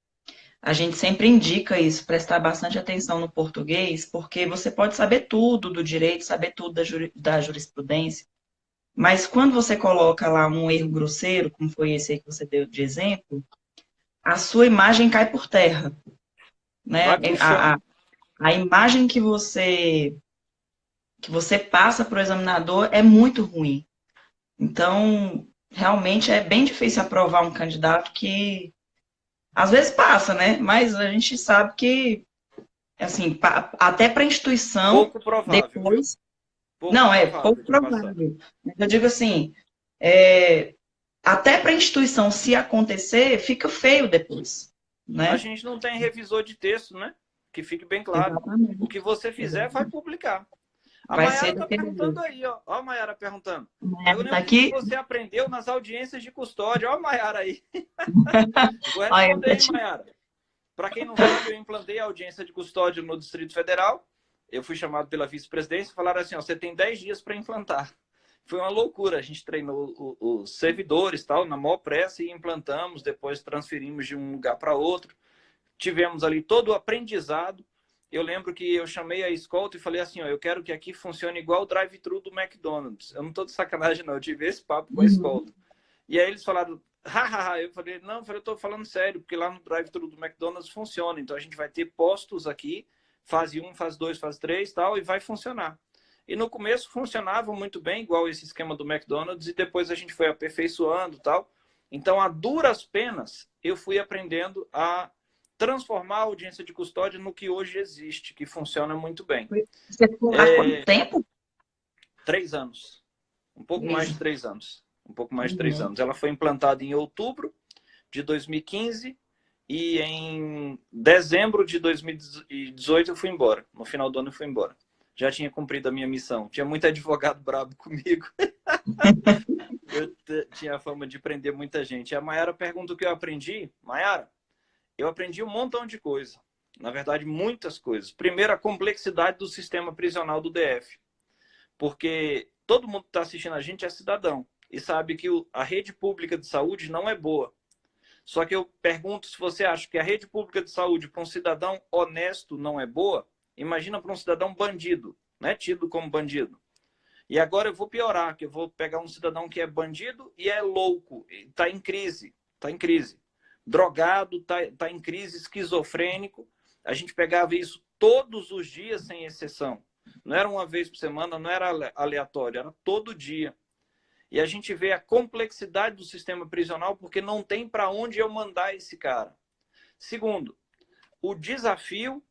a gente sempre indica isso, prestar bastante atenção no português, porque você pode saber tudo do direito, saber tudo da jurisprudência, mas quando você coloca lá um erro grosseiro, como foi esse aí que você deu de exemplo, a sua imagem cai por terra, né?
Vai para o chão.
A imagem que você passa para o examinador é muito ruim. Então, realmente é bem difícil aprovar um candidato que às vezes passa, né? Mas a gente sabe que, assim, até para a instituição,
Pouco provável, viu?
depois.
Pouco
Não, é
provável
pouco
de passar.
provável. Eu digo assim, é, até para a instituição, se acontecer, fica feio depois,
A
né?
gente não tem revisor de texto, né? Que fique bem claro. O que
Exatamente.
você fizer, vai
Exatamente.
publicar. A
Vai
Mayara
ser
está
daquele
perguntando
jeito.
aí, ó. Ó a Mayara perguntando.
Ela tá
Diagonil, o que
aqui.
você aprendeu nas audiências de custódia? Ó a Mayara aí. Vou
Olha, eu
responder,
até
hein,
te...
Mayara? Para quem não sabe, eu implantei a audiência de custódia no Distrito Federal. Eu fui chamado pela vice-presidência e falaram assim, ó, você tem 10 dias para implantar. Foi uma loucura. A gente treinou os servidores tal, na maior pressa e implantamos. Depois transferimos de um lugar para outro. Tivemos ali todo o aprendizado. Eu lembro que eu chamei a escolta e falei assim, ó, eu quero que aqui funcione igual o drive-thru do McDonald's. Eu não estou de sacanagem, não. Eu tive esse papo com a
Uhum.
escolta. E aí eles falaram, hahaha. Eu falei, não, eu estou falando sério, porque lá no drive-thru do McDonald's funciona. Então a gente vai ter postos aqui, fase 1, fase 2, fase 3 tal, e vai funcionar. E no começo funcionava muito bem, igual esse esquema do McDonald's, e depois a gente foi aperfeiçoando tal. Então, a duras penas, eu fui aprendendo a transformar a audiência de custódia no que hoje existe, que funciona muito bem.
Você ficou lá quanto tempo?
3 anos. Um pouco mais de
Luísa?
3 anos. Um pouco mais de três
Uhum.
anos. Ela foi implantada em outubro de 2015 e em dezembro de 2018 eu fui embora. No final do ano eu fui embora. já tinha cumprido a minha missão. Tinha muito advogado brabo comigo. Eu tinha a fama de prender muita gente. A Mayara pergunta o que eu aprendi. Mayara, eu aprendi um montão de coisa. Na verdade, muitas coisas. Primeiro, a complexidade do sistema prisional do DF. Porque todo mundo que está assistindo a gente é cidadão e sabe que a rede pública de saúde não é boa. Só que eu pergunto se você acha que a rede pública de saúde para um cidadão honesto não é boa, imagina para um cidadão bandido, né? Tido como bandido. E agora eu vou piorar, que eu vou pegar um cidadão que é bandido e é louco, está em crise, drogado, está em crise, esquizofrênico. A gente pegava isso todos os dias, sem exceção. Não era uma vez por semana, não era aleatório, era todo dia. E a gente vê a complexidade do sistema prisional porque não tem para onde eu mandar esse cara. Segundo, o desafio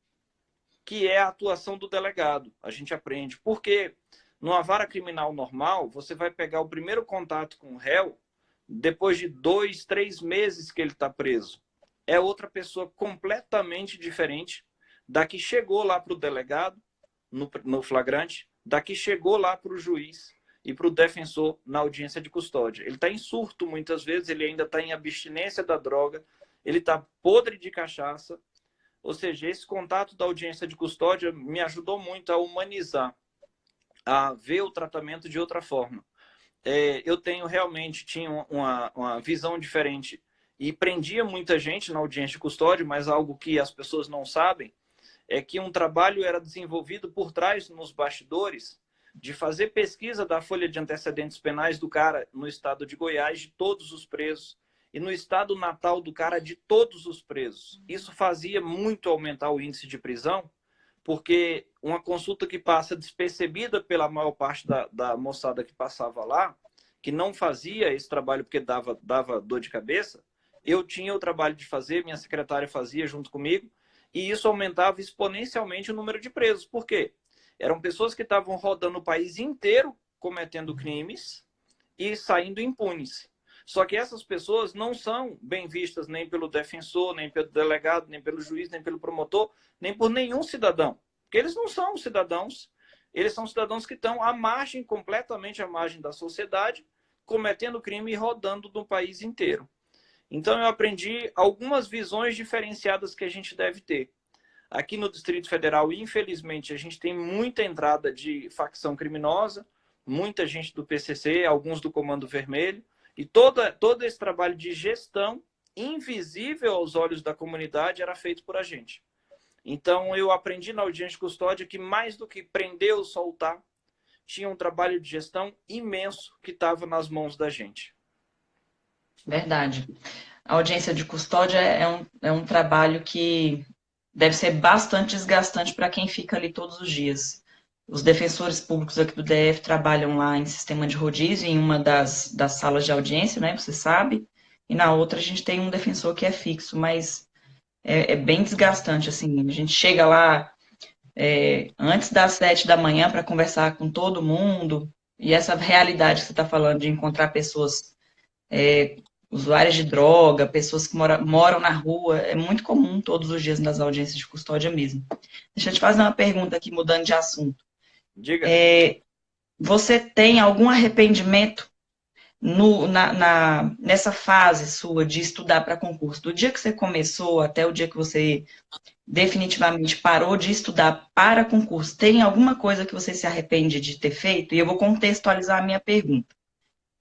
que é a atuação do delegado. A gente aprende. Porque numa vara criminal normal, você vai pegar o primeiro contato com o réu depois de 2, 3 meses que ele está preso. É outra pessoa completamente diferente da que chegou lá para o delegado, no flagrante, da que chegou lá para o juiz e para o defensor na audiência de custódia. Ele está em surto muitas vezes, ele ainda está em abstinência da droga, ele está podre de cachaça. Ou seja, esse contato da audiência de custódia me ajudou muito a humanizar, a ver o tratamento de outra forma. Eu tinha uma visão diferente e prendia muita gente na audiência de custódia, mas algo que as pessoas não sabem é que um trabalho era desenvolvido por trás, nos bastidores, de fazer pesquisa da folha de antecedentes penais do cara no estado de Goiás, de todos os presos, e no estado natal do cara, de todos os presos. Isso fazia muito aumentar o índice de prisão, porque uma consulta que passa despercebida pela maior parte da moçada que passava lá, que não fazia esse trabalho porque dava dor de cabeça, eu tinha o trabalho de fazer, minha secretária fazia junto comigo, e isso aumentava exponencialmente o número de presos. Por quê? Eram pessoas que estavam rodando o país inteiro cometendo crimes e saindo impunes. Só que essas pessoas não são bem vistas nem pelo defensor, nem pelo delegado, nem pelo juiz, nem pelo promotor, nem por nenhum cidadão. Porque eles não são cidadãos, eles são cidadãos que estão à margem, completamente à margem da sociedade, cometendo crime e rodando no país inteiro. Então eu aprendi algumas visões diferenciadas que a gente deve ter. Aqui no Distrito Federal, infelizmente, a gente tem muita entrada de facção criminosa, muita gente do PCC, alguns do Comando Vermelho, e todo esse trabalho de gestão, invisível aos olhos da comunidade, era feito por a gente. Então, eu aprendi na audiência de custódia que, mais do que prender ou soltar, tinha um trabalho de gestão imenso que estava nas mãos da gente.
Verdade. A audiência de custódia é um trabalho que deve ser bastante desgastante para quem fica ali todos os dias. Os defensores públicos aqui do DF trabalham lá em sistema de rodízio, em uma das salas de audiência, né? Você sabe. E na outra a gente tem um defensor que é fixo, mas é bem desgastante, assim. A gente chega lá antes das 7 da manhã para conversar com todo mundo. E essa realidade que você está falando de encontrar pessoas usuárias de droga, pessoas que moram na rua, é muito comum todos os dias nas audiências de custódia mesmo. Deixa eu te fazer uma pergunta aqui, mudando de assunto.
Diga.
Você tem algum arrependimento nessa fase sua de estudar para concurso? Do dia que você começou até o dia que você definitivamente parou de estudar para concurso, tem alguma coisa que você se arrepende de ter feito? E eu vou contextualizar a minha pergunta.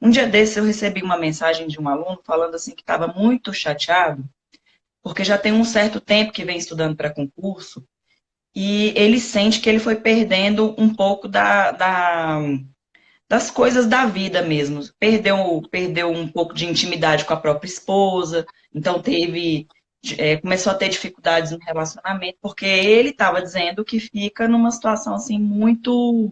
Um dia desses eu recebi uma mensagem de um aluno falando assim que estava muito chateado, porque já tem um certo tempo que vem estudando para concurso, e ele sente que ele foi perdendo um pouco das coisas da vida mesmo. Perdeu um pouco de intimidade com a própria esposa, então começou a ter dificuldades no relacionamento, porque ele estava dizendo que fica numa situação assim muito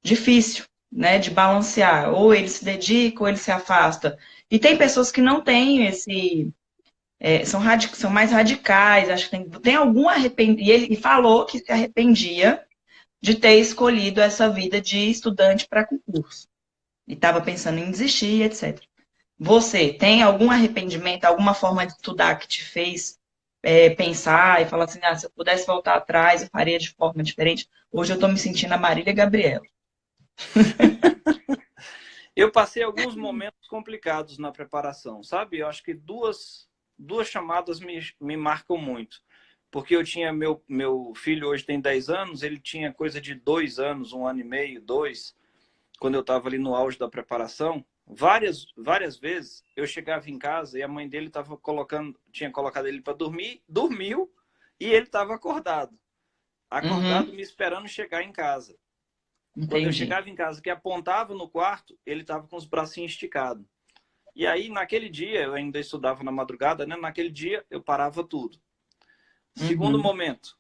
difícil, né, de balancear. Ou ele se dedica, ou ele se afasta. E tem pessoas que não têm são mais radicais, acho que tem algum arrependimento. E ele falou que se arrependia de ter escolhido essa vida de estudante para concurso. E estava pensando em desistir, etc. Você tem algum arrependimento, alguma forma de estudar que te fez pensar e falar assim, ah, se eu pudesse voltar atrás, eu faria de forma diferente. Hoje eu estou me sentindo a Marília Gabriela.
Eu passei alguns momentos complicados na preparação, sabe? Eu acho que duas chamadas me marcam muito. Porque eu tinha meu filho hoje tem 10 anos, ele tinha coisa de 2 anos, 1 ano e meio, 2, quando eu estava ali no auge da preparação. Várias vezes eu chegava em casa e a mãe dele tinha colocado ele para dormir, dormiu e ele estava acordado
Uhum,
me esperando chegar em casa. Quando eu
entendi.
chegava em casa, que apontava no quarto, ele estava com os bracinhos esticados. E aí, naquele dia, eu ainda estudava na madrugada, né? Naquele dia, eu parava tudo. Segundo
Uhum,
momento,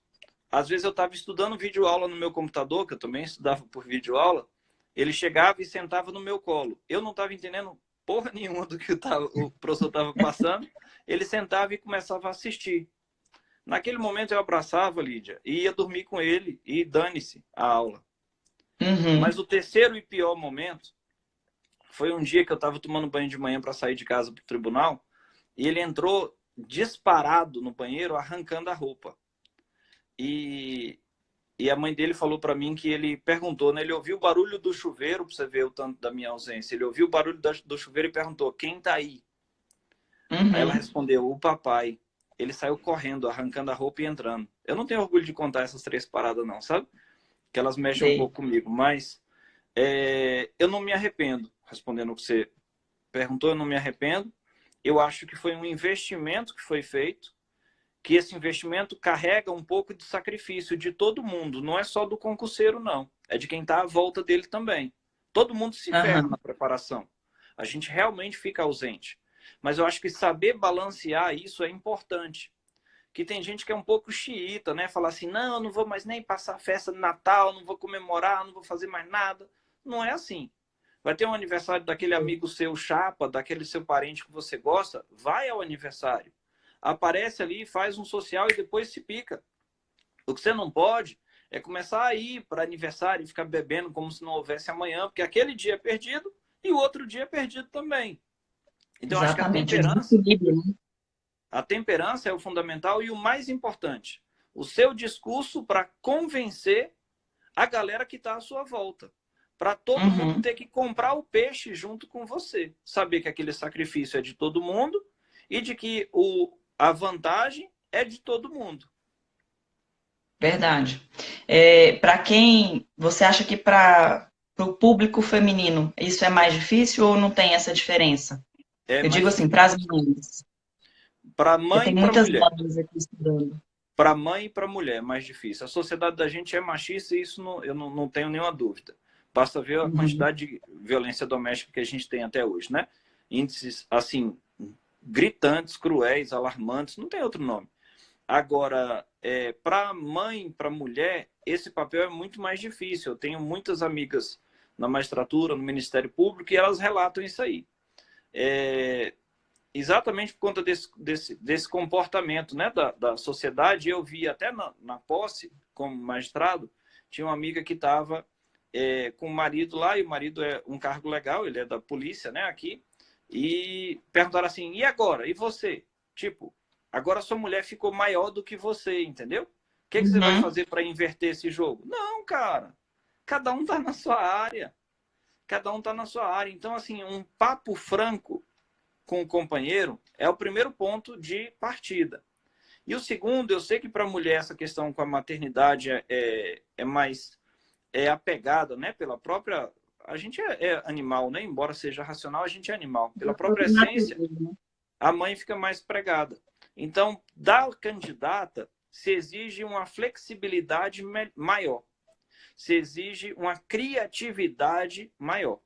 às vezes eu estava estudando videoaula no meu computador, que eu também estudava por videoaula, ele chegava e sentava no meu colo. Eu não estava entendendo porra nenhuma do que o professor estava passando. Ele sentava e começava a assistir. Naquele momento eu abraçava, Lídia, e ia dormir com ele e dane-se a aula. Mas
uhum,
o terceiro e pior momento foi um dia que eu estava tomando banho de manhã para sair de casa para o tribunal e ele entrou disparado no banheiro arrancando a roupa. E, e a mãe dele falou para mim que ele perguntou, né? Ele ouviu o barulho do chuveiro, para você ver o tanto da minha ausência. Ele ouviu o barulho do chuveiro e perguntou: quem tá aí? Aí ela
uhum.
respondeu: o papai. Ele saiu correndo, arrancando a roupa e entrando. Eu não tenho orgulho de contar essas 3 paradas, não, sabe? Que elas mexem um
Sei.
pouco comigo, mas eu não me arrependo. Respondendo o que você perguntou, eu não me arrependo. Eu acho que foi um investimento que foi feito, que esse investimento carrega um pouco de sacrifício de todo mundo. Não é só do concurseiro, não. É de quem está à volta dele também. Todo mundo se ferra na
Aham.
preparação. A gente realmente fica ausente. Mas eu acho que saber balancear isso é importante. Que tem gente que é um pouco xiita, né? Falar assim, não, eu não vou mais nem passar festa de Natal, não vou comemorar, não vou fazer mais nada. Não é assim. Vai ter um aniversário daquele amigo seu chapa, daquele seu parente que você gosta, vai ao aniversário. Aparece ali, faz um social e depois se pica. O que você não pode é começar a ir para aniversário e ficar bebendo como se não houvesse amanhã, porque aquele dia é perdido e o outro dia é perdido também. Então, acho que
Exatamente, o desequilíbrio, né?
a temperança é o fundamental e o mais importante. O seu discurso para convencer a galera que está à sua volta. Para todo mundo
Uhum.
ter que comprar o peixe junto com você. Saber que aquele sacrifício é de todo mundo e de que a vantagem é de todo mundo.
Verdade. Para quem você acha que para o público feminino isso é mais difícil ou não tem essa diferença?
É
Eu digo
mais
assim, para as
difícil.
meninas,
Para
porque
mãe
tem
e para
muitas
mulher.
mães aqui estudando.
Para mãe e para mulher é mais difícil. A sociedade da gente é machista e isso eu não tenho nenhuma dúvida. Basta ver a
Uhum.
quantidade de violência doméstica que a gente tem até hoje, né? Índices, assim, gritantes, cruéis, alarmantes, não tem outro nome. Agora, para mãe, para mulher, esse papel é muito mais difícil. Eu tenho muitas amigas na magistratura, no Ministério Público, e elas relatam isso aí. É, exatamente por conta desse comportamento, né, da sociedade. Eu vi até na posse, como magistrado, tinha uma amiga que estava com o marido lá, e o marido é um cargo legal, ele é da polícia, né, aqui, e perguntaram assim, e agora? E você? Tipo, agora sua mulher ficou maior do que você, entendeu? O que você vai
Uhum.
fazer para inverter esse jogo? Não, cara. Cada um tá na sua área. Cada um tá na sua área. Então, assim, um papo franco com o companheiro é o primeiro ponto de partida. E o segundo, eu sei que para a mulher essa questão com a maternidade é mais apegada, né? Pela própria. A gente é animal, né? Embora seja racional, a gente é animal. Pela
Da
própria
própria
essência,
natureza, né?
a mãe fica mais pregada. Então, da candidata, se exige uma flexibilidade maior, se exige uma criatividade maior.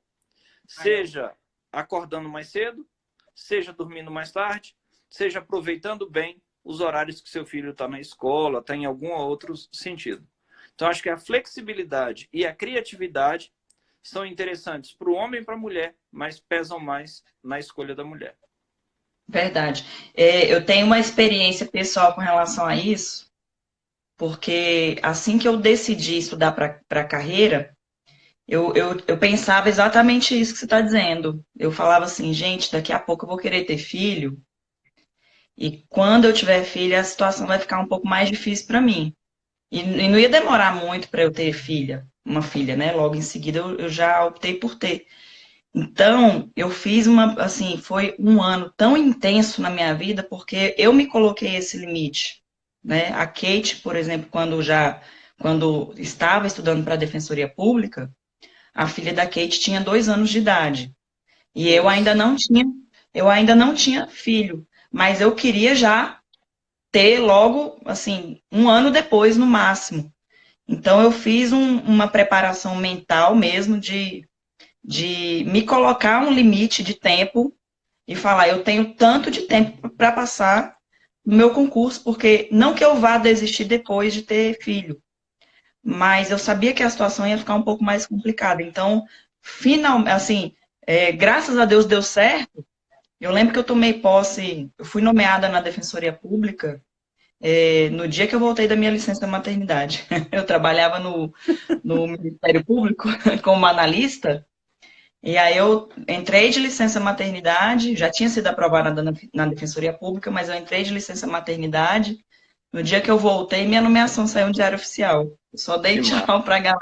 Maior.
Seja acordando mais cedo, seja dormindo mais tarde, seja aproveitando bem os horários que seu filho está na escola, está em algum outro sentido. Então, acho que a flexibilidade e a criatividade são interessantes para o homem e para a mulher, mas pesam mais na escolha da mulher.
Verdade. Eu tenho uma experiência pessoal com relação a isso, porque assim que eu decidi estudar para carreira, eu pensava exatamente isso que você está dizendo. Eu falava assim, gente, daqui a pouco eu vou querer ter filho. E quando eu tiver filha, a situação vai ficar um pouco mais difícil para mim. E não ia demorar muito para eu ter filha, uma filha, né? Logo em seguida eu já optei por ter. Então, eu fiz assim, foi um ano tão intenso na minha vida porque eu me coloquei esse limite, né? A Kate, por exemplo, quando estava estudando para a Defensoria Pública, a filha da Kate tinha 2 anos de idade. E
Nossa.
eu ainda não tinha filho, mas eu queria já ter logo, assim, um ano depois no máximo. Então eu fiz uma preparação mental mesmo de me colocar um limite de tempo e falar, eu tenho tanto de tempo para passar no meu concurso, porque não que eu vá desistir depois de ter filho, mas eu sabia que a situação ia ficar um pouco mais complicada. Então, assim, graças a Deus deu certo. Eu lembro que eu tomei posse, eu fui nomeada na Defensoria Pública no dia que eu voltei da minha licença maternidade. Eu trabalhava no Ministério Público como analista, e aí eu entrei de licença maternidade, já tinha sido aprovada na Defensoria Pública, mas eu entrei de licença maternidade. No dia que eu voltei, minha nomeação saiu no Diário Oficial. Eu só dei
Que massa.
tchau pra galera,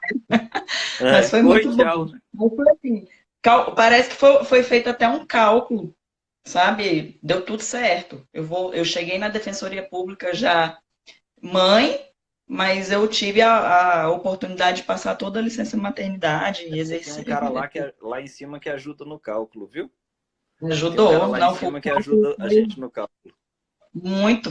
É,
mas foi
foi
muito
tchau,
bom.
né?
Mas foi assim, parece que foi feito até um cálculo, sabe? Deu tudo certo. Eu cheguei na Defensoria Pública já mãe, mas eu tive a oportunidade de passar toda a licença maternidade e
Você tem um
exercer.
cara lá, lá em cima que ajuda no cálculo, viu? Tem um cara
Ajudou,
lá em
não
cima que
cálculo
ajuda a gente no cálculo.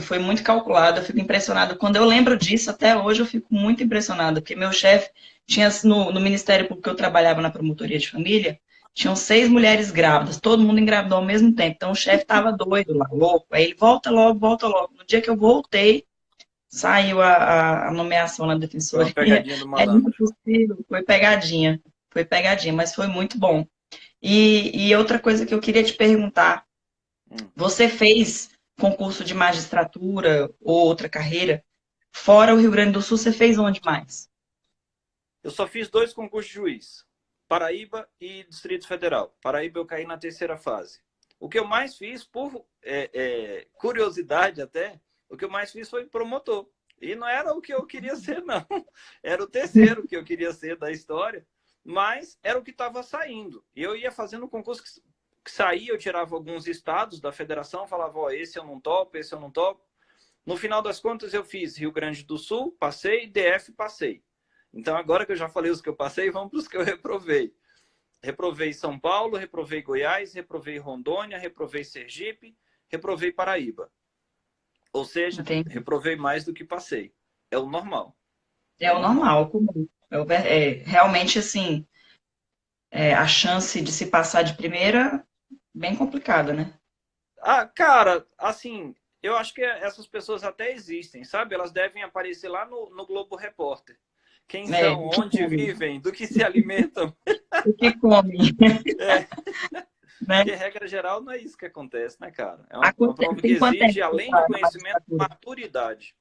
foi muito calculado. Eu fico impressionada. Quando eu lembro disso, até hoje eu fico muito impressionada, porque meu chefe tinha no Ministério Público que eu trabalhava na promotoria de família, tinham 6 mulheres grávidas, todo mundo engravidou ao mesmo tempo. Então o chefe estava doido lá, louco. Aí ele volta logo, volta logo. No dia que eu voltei, saiu a nomeação na
Foi uma
defensoria.
pegadinha do
É
malandro.
impossível, foi pegadinha, mas foi muito bom. E outra coisa que eu queria te perguntar,
Hum.
você fez concurso de magistratura ou outra carreira? Fora o Rio Grande do Sul, você fez onde mais?
Eu só fiz 2 concursos de juiz. Paraíba e Distrito Federal. Paraíba eu caí na 3ª fase. O que eu mais fiz, por curiosidade até, o que eu mais fiz foi promotor. E não era o que eu queria ser, não. Era o terceiro que eu queria ser da história, mas era o que estava saindo. E eu ia fazendo concurso que saía, eu tirava alguns estados da federação, falava, ó, esse eu não topo, esse eu não topo. No final das contas, eu fiz Rio Grande do Sul, passei, DF, passei. Então, agora que eu já falei os que eu passei, vamos para os que eu reprovei. Reprovei São Paulo, reprovei Goiás, reprovei Rondônia, reprovei Sergipe, reprovei Paraíba. Ou seja,
Entendi.
reprovei mais do que passei. É o normal. É
É
o
o
normal.
normal, o comum. Realmente, assim, a chance de se passar de primeira, bem complicada, né?
Ah, cara, assim, eu acho que essas pessoas até existem, sabe? Elas devem aparecer lá no Globo Repórter. Quem são,
O que
onde
come,
vivem, do que se alimentam.
o que come,
É,
né?
porque, regra geral, não é isso que acontece, né, cara? É uma prova que
Tem quanto tempo
exige,
que você
além de
está na
conhecimento,
magistratura?
maturidade.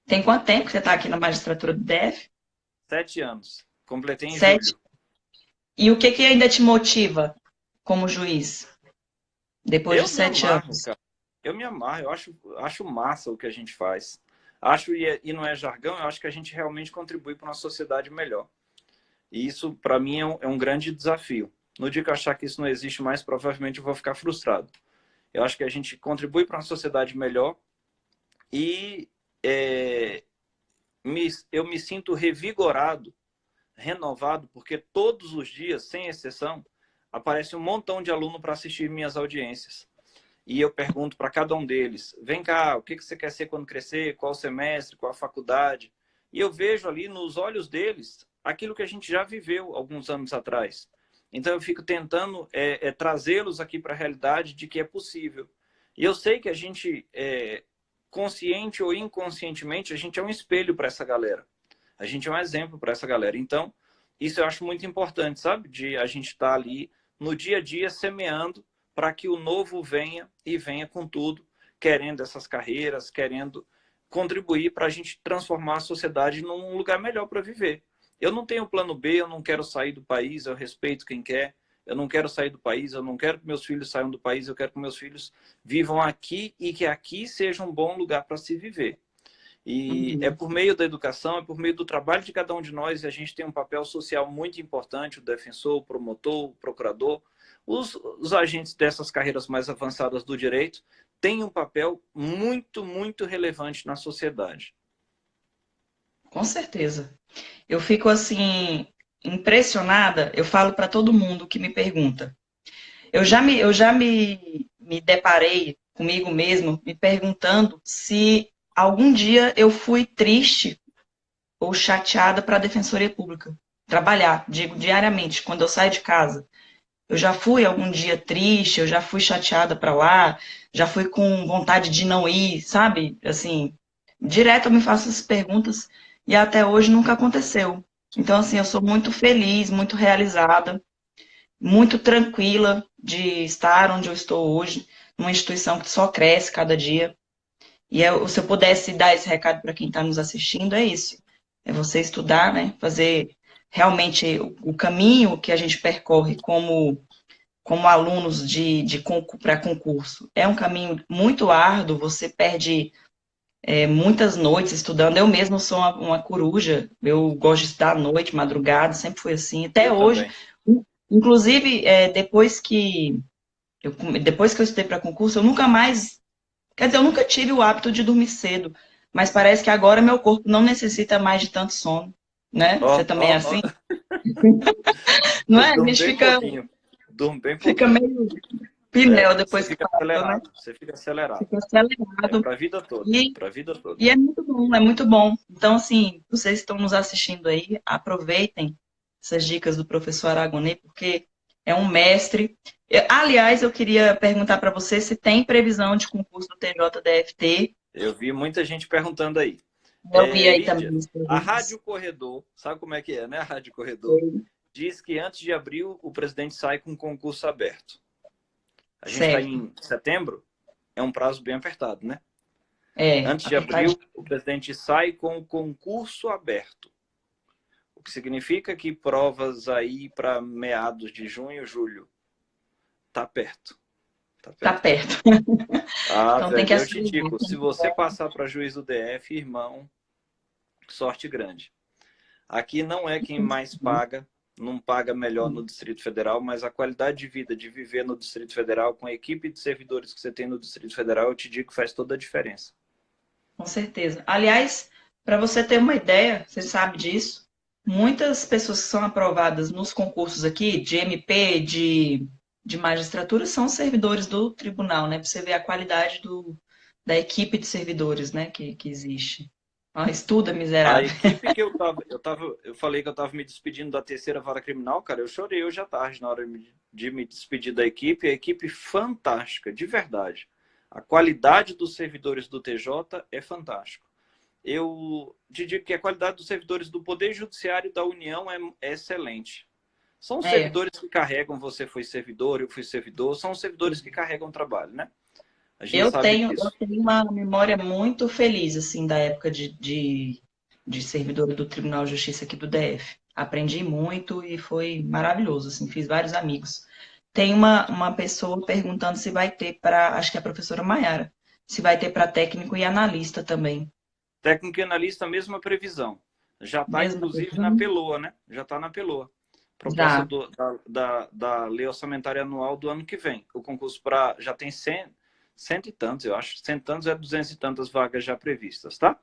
Tem quanto tempo que você está aqui na magistratura do DF?
7 anos. Completei em
7.
julho.
E o que ainda te motiva como juiz, depois de
Eu me
7
amarro,
anos?
cara. Eu me amarro. Eu acho massa o que a gente faz. Acho, e não é jargão, eu acho que a gente realmente contribui para uma sociedade melhor. E isso, para mim, é um grande desafio. No dia que eu achar que isso não existe mais, provavelmente eu vou ficar frustrado. Eu acho que a gente contribui para uma sociedade melhor e eu me sinto revigorado, renovado, porque todos os dias, sem exceção, aparece um montão de aluno para assistir minhas audiências. E eu pergunto para cada um deles, vem cá, o que você quer ser quando crescer? Qual semestre? Qual a faculdade? E eu vejo ali nos olhos deles aquilo que a gente já viveu alguns anos atrás. Então eu fico tentando trazê-los aqui para a realidade de que é possível. E eu sei que a gente, consciente ou inconscientemente, a gente é um espelho para essa galera. A gente é um exemplo para essa galera. Então, isso eu acho muito importante, sabe? De a gente estar ali no dia a dia semeando para que o novo venha e venha com tudo, querendo essas carreiras, querendo contribuir para a gente transformar a sociedade num lugar melhor para viver. Eu não tenho plano B, eu não quero sair do país, eu respeito quem quer. eu não quero sair do país, eu não quero que meus filhos saiam do país, eu quero que meus filhos vivam aqui e que aqui seja um bom lugar para se viver. E é
Uhum.
por meio da educação, é por meio do trabalho de cada um de nós, e a gente tem um papel social muito importante, o defensor, o promotor, o procurador, os agentes dessas carreiras mais avançadas do direito têm um papel muito, muito relevante na sociedade.
Com certeza. Eu fico assim impressionada, eu falo para todo mundo que me pergunta. Eu já me deparei comigo mesmo me perguntando se algum dia eu fui triste ou chateada para a Defensoria Pública. Trabalhar, digo, diariamente, quando eu saio de casa. Eu já fui algum dia triste, eu já fui chateada para lá, já fui com vontade de não ir, sabe? Assim, direto eu me faço essas perguntas e até hoje nunca aconteceu. Então, assim, eu sou muito feliz, muito realizada, muito tranquila de estar onde eu estou hoje, numa instituição que só cresce cada dia. Se eu pudesse dar esse recado para quem está nos assistindo, é isso. É você estudar, né? Fazer realmente o caminho que a gente percorre como alunos para concurso. É um caminho muito árduo, você perde muitas noites estudando. Eu mesma sou uma coruja, eu gosto de estudar à noite, madrugada, sempre fui assim, até
Eu
hoje.
também.
Inclusive, depois que eu estudei para concurso, eu nunca mais. Quer dizer, eu nunca tive o hábito de dormir cedo, mas parece que agora meu corpo não necessita mais de tanto sono, né? Você
Ó,
também é
ó, ó.
assim? Não
Eu
é? A
durmo
gente
bem pouquinho. Durmo bem
fica
pouquinho.
meio
É,
pinel
você
depois que
fica
passa, né?
acelerado. Você fica acelerado.
Fica
É
acelerado.
para a vida toda.
E,
Para a vida toda.
e é muito bom, é muito bom. Então, assim, vocês que estão nos assistindo aí, aproveitem essas dicas do professor Aragonês, porque é um mestre. Aliás, eu queria perguntar para você se tem previsão de concurso do TJDFT.
Eu vi muita gente perguntando aí.
Eu vi aí também
Lídia,
nos
a Rádio
serviços.
Corredor, sabe como é que é, né? A Rádio Corredor diz que antes de abril o presidente sai com concurso aberto. A gente está
Certo.
em setembro, é um prazo bem apertado, né?
É,
Antes de
apertadinho.
abril, o presidente sai com o concurso aberto. O que significa que provas aí para meados de junho, julho, tá perto. Tá
Tá
perto.
perto.
Ah,
Então tem que
velho, eu te
acelerar.
digo, se você passar para juiz do DF, irmão, sorte grande. Aqui não é quem mais paga, não paga melhor no Distrito Federal, mas a qualidade de vida de viver no Distrito Federal, com a equipe de servidores que você tem no Distrito Federal, eu te digo que faz toda a diferença.
Com certeza. Aliás, para você ter uma ideia, você sabe disso, muitas pessoas que são aprovadas nos concursos aqui, de MP, de magistratura, são servidores do tribunal, né? Para você ver a qualidade da equipe de servidores, né, que existe. Ah, estuda,
A
miserável.
equipe que eu falei que eu estava me despedindo da terceira vara criminal, cara, eu chorei hoje à tarde na hora de me despedir da equipe. A equipe fantástica, de verdade. A qualidade dos servidores do TJ é fantástico. Eu te digo que a qualidade dos servidores do Poder Judiciário da União é excelente. São os
É,
servidores que carregam, você foi servidor, eu fui servidor, são os servidores que carregam o trabalho, né? A gente sabe
eu
disso.
tenho uma memória muito feliz, assim, da época de servidora do Tribunal de Justiça aqui do DF. Aprendi muito e foi maravilhoso, assim, fiz vários amigos. Tem uma pessoa perguntando se vai ter para, acho que é a professora Maiara, se vai ter para técnico e analista também.
Técnico e analista, mesma previsão. Já está,
Mesma
inclusive, na
coisa?
Peloa, né? Já está na Peloa. Proposta
Já.
da Lei Orçamentária Anual do ano que vem. O concurso para já tem cento e tantos, eu acho. Cento e tantos é 200 e tantas vagas já previstas, tá?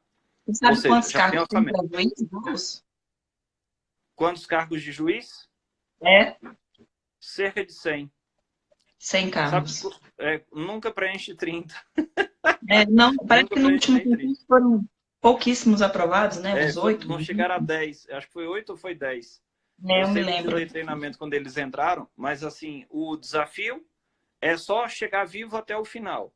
Você
Ou
sabe
seja,
quantos
já tem
cargos tem
orçamento.
para juiz, Marcos?
Quantos cargos de juiz?
É,
Cerca de 100.
100
Sabe,
cargos.
nunca preenche 30.
Não, parece
Nunca
que no
preenche
último
nem 30.
concurso foram pouquíssimos aprovados, né? Uns 8.
Não chegaram a 10. Acho que foi 8 ou foi 10. Eu
Eu me
sei porque eu
lembro.
dei treinamento quando eles entraram, mas assim, o desafio é só chegar vivo até o final.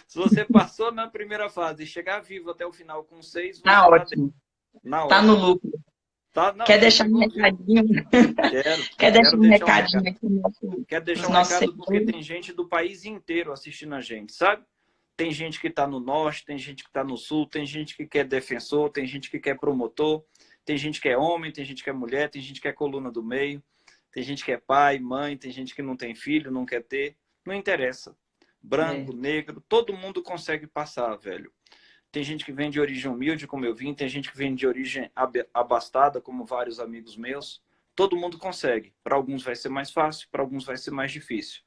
Se você passou na primeira fase e chegar vivo até o final com 6,
Tá
você está
ótimo.
na
Tá no
ótimo.
lucro.
Tá, não,
Quer
você
deixar um
chegou vivo.
recadinho?
Quero,
Quer deixar
quero
um
deixar um recado.
recadinho aqui
Quero
para os
deixar um
nossos
recado porque
seguidores?
tem gente do país inteiro assistindo a gente, sabe? Tem gente que está no norte, tem gente que está no sul, tem gente que quer defensor, tem gente que quer promotor, tem gente que é homem, tem gente que é mulher, tem gente que é coluna do meio. Tem gente que é pai, mãe, tem gente que não tem filho, não quer ter. Não interessa. Branco, negro, todo mundo consegue passar, velho. Tem gente que vem de origem humilde, como eu vim, tem gente que vem de origem abastada, como vários amigos meus. Todo mundo consegue. Para alguns vai ser mais fácil, para alguns vai ser mais difícil.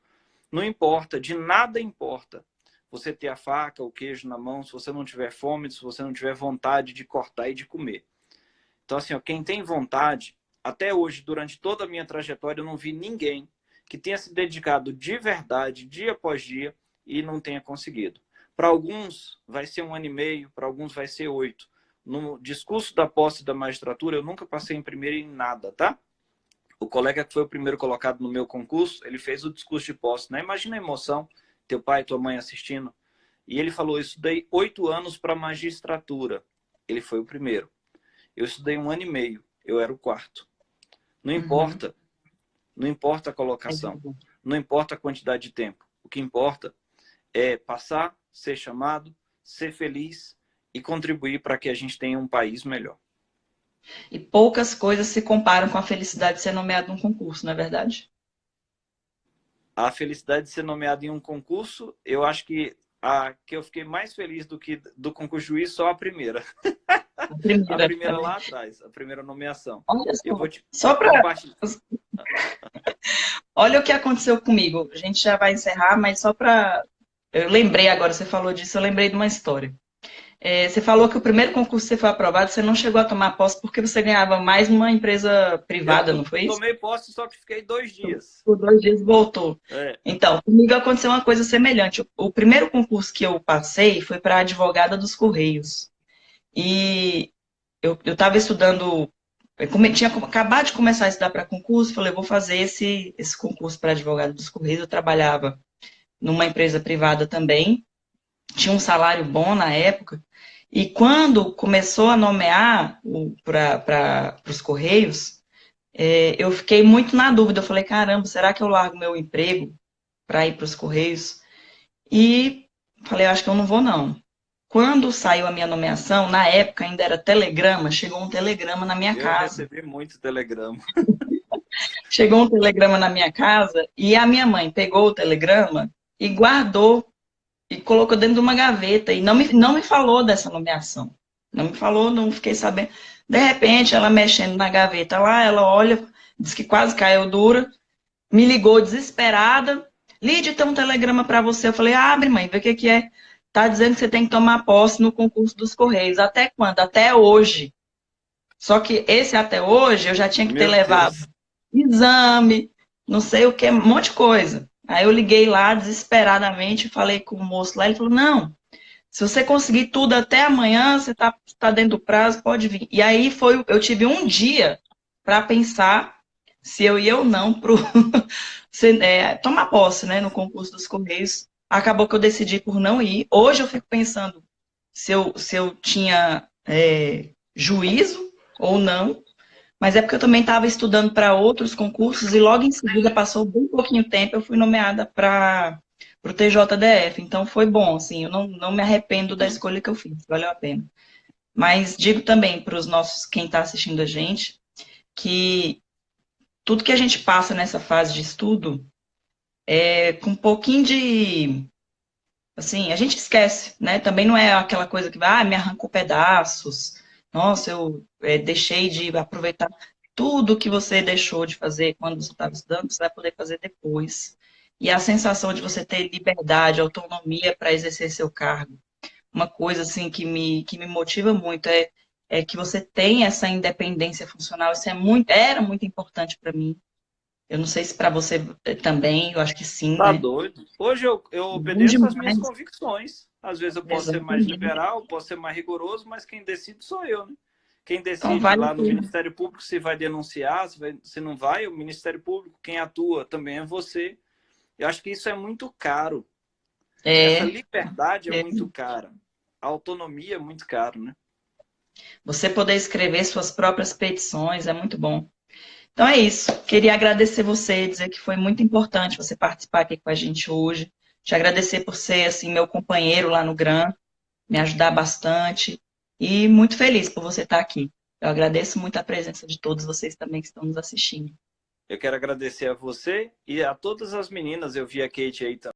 Não importa, de nada importa você ter a faca, o queijo na mão, se você não tiver fome, se você não tiver vontade de cortar e de comer. Então, assim, ó, quem tem vontade, até hoje, durante toda a minha trajetória, eu não vi ninguém que tenha se dedicado de verdade, dia após dia, e não tenha conseguido. Para alguns vai ser 1 ano e meio, para alguns vai ser 8. No discurso da posse da magistratura, eu nunca passei em primeiro em nada, tá? O colega que foi o primeiro colocado no meu concurso, ele fez o discurso de posse, né? Imagina a emoção, teu pai e tua mãe assistindo. E ele falou, eu estudei 8 anos para magistratura. Ele foi o primeiro. Eu estudei 1 ano e meio, eu era o quarto. Não importa, não importa a colocação, não importa a quantidade de tempo. O que importa é passar, ser chamado, ser feliz e contribuir para que a gente tenha um país melhor.
E poucas coisas se comparam com a felicidade de ser nomeado num concurso, não é verdade?
A felicidade de ser nomeado em um concurso, eu acho que a que eu fiquei mais feliz do que do concurso juiz, só a primeira.
A
A
primeira.
primeira lá atrás, a primeira nomeação.
Olha
Eu
só,
vou te
só para.
compartilhar.
Olha o que aconteceu comigo. A gente já vai encerrar, mas só para. Eu lembrei agora, você falou disso, eu lembrei de uma história. Você falou que o primeiro concurso que você foi aprovado, você não chegou a tomar posse porque você ganhava mais numa empresa
Eu
privada, não foi isso?
tomei posse, só que fiquei 2 dias.
Por 2 dias voltou.
É.
Então, comigo aconteceu uma coisa semelhante. O primeiro concurso que eu passei foi para advogada dos Correios. E eu estava estudando, tinha acabado de começar a estudar para concurso, falei, eu vou fazer esse concurso para advogado dos Correios. Eu trabalhava numa empresa privada também, tinha um salário bom na época. E quando começou a nomear para os Correios, eu fiquei muito na dúvida. Eu falei, caramba, será que eu largo meu emprego para ir para os Correios? E falei, acho que eu não vou, não. Quando saiu a minha nomeação, na época ainda era telegrama, chegou um telegrama na minha
Eu
casa.
recebi muito telegrama.
Chegou um telegrama na minha casa e a minha mãe pegou o telegrama e guardou e colocou dentro de uma gaveta e não me falou dessa nomeação. Não me falou, não fiquei sabendo. De repente, ela mexendo na gaveta lá, ela olha, diz que quase caiu dura, me ligou desesperada. Lídia, tem um telegrama para você. Eu falei, abre, mãe, vê o que é. Tá dizendo que você tem que tomar posse no concurso dos Correios. Até quando? Até hoje. Só que esse até hoje eu já tinha que ter
Meu
levado
Deus.
exame, não sei o que, um monte de coisa. Aí eu liguei lá desesperadamente, falei com o moço lá, ele falou, não, se você conseguir tudo até amanhã, você tá dentro do prazo, pode vir. E aí eu tive um dia para pensar se eu ia ou não tomar posse, né, no concurso dos Correios. Acabou que eu decidi por não ir. Hoje eu fico pensando se eu tinha juízo ou não, mas é porque eu também estava estudando para outros concursos e logo em seguida, passou bem pouquinho tempo, eu fui nomeada para o TJDF. Então foi bom, assim, eu não me arrependo da escolha que eu fiz, valeu a pena. Mas digo também para os nossos, quem está assistindo a gente, que tudo que a gente passa nessa fase de estudo com um pouquinho de. Assim, a gente esquece, né? Também não é aquela coisa que vai, me arrancou pedaços. Nossa, eu deixei de aproveitar tudo que você deixou de fazer quando você estava estudando, você vai poder fazer depois. E a sensação de você ter liberdade, autonomia para exercer seu cargo. Uma coisa assim que me motiva muito é que você tem essa independência funcional. Isso era muito importante para mim. Eu não sei se para você também, eu acho que sim,
Tá
né?
doido? Hoje eu
Bom
obedeço às minhas
demais.
convicções. Às vezes eu posso ser mais
Exatamente.
liberal, posso ser mais rigoroso, mas quem decide sou eu, né? Quem
Então
decide
vale a
lá no
pena.
Ministério Público se vai denunciar, se não vai, o Ministério Público, quem atua também é você. Eu acho que isso é muito caro. Essa
É,
liberdade é
é.
muito cara. A autonomia é muito caro, né?
Você poder escrever suas próprias petições é muito bom. Então é isso. Queria agradecer você, dizer que foi muito importante você participar aqui com a gente hoje. Te agradecer por ser assim meu companheiro lá no GRAM, me ajudar bastante e muito feliz por você estar aqui. Eu agradeço muito a presença de todos vocês também que estão nos assistindo.
Eu quero agradecer a você e a todas as meninas. Eu vi a Kate aí também.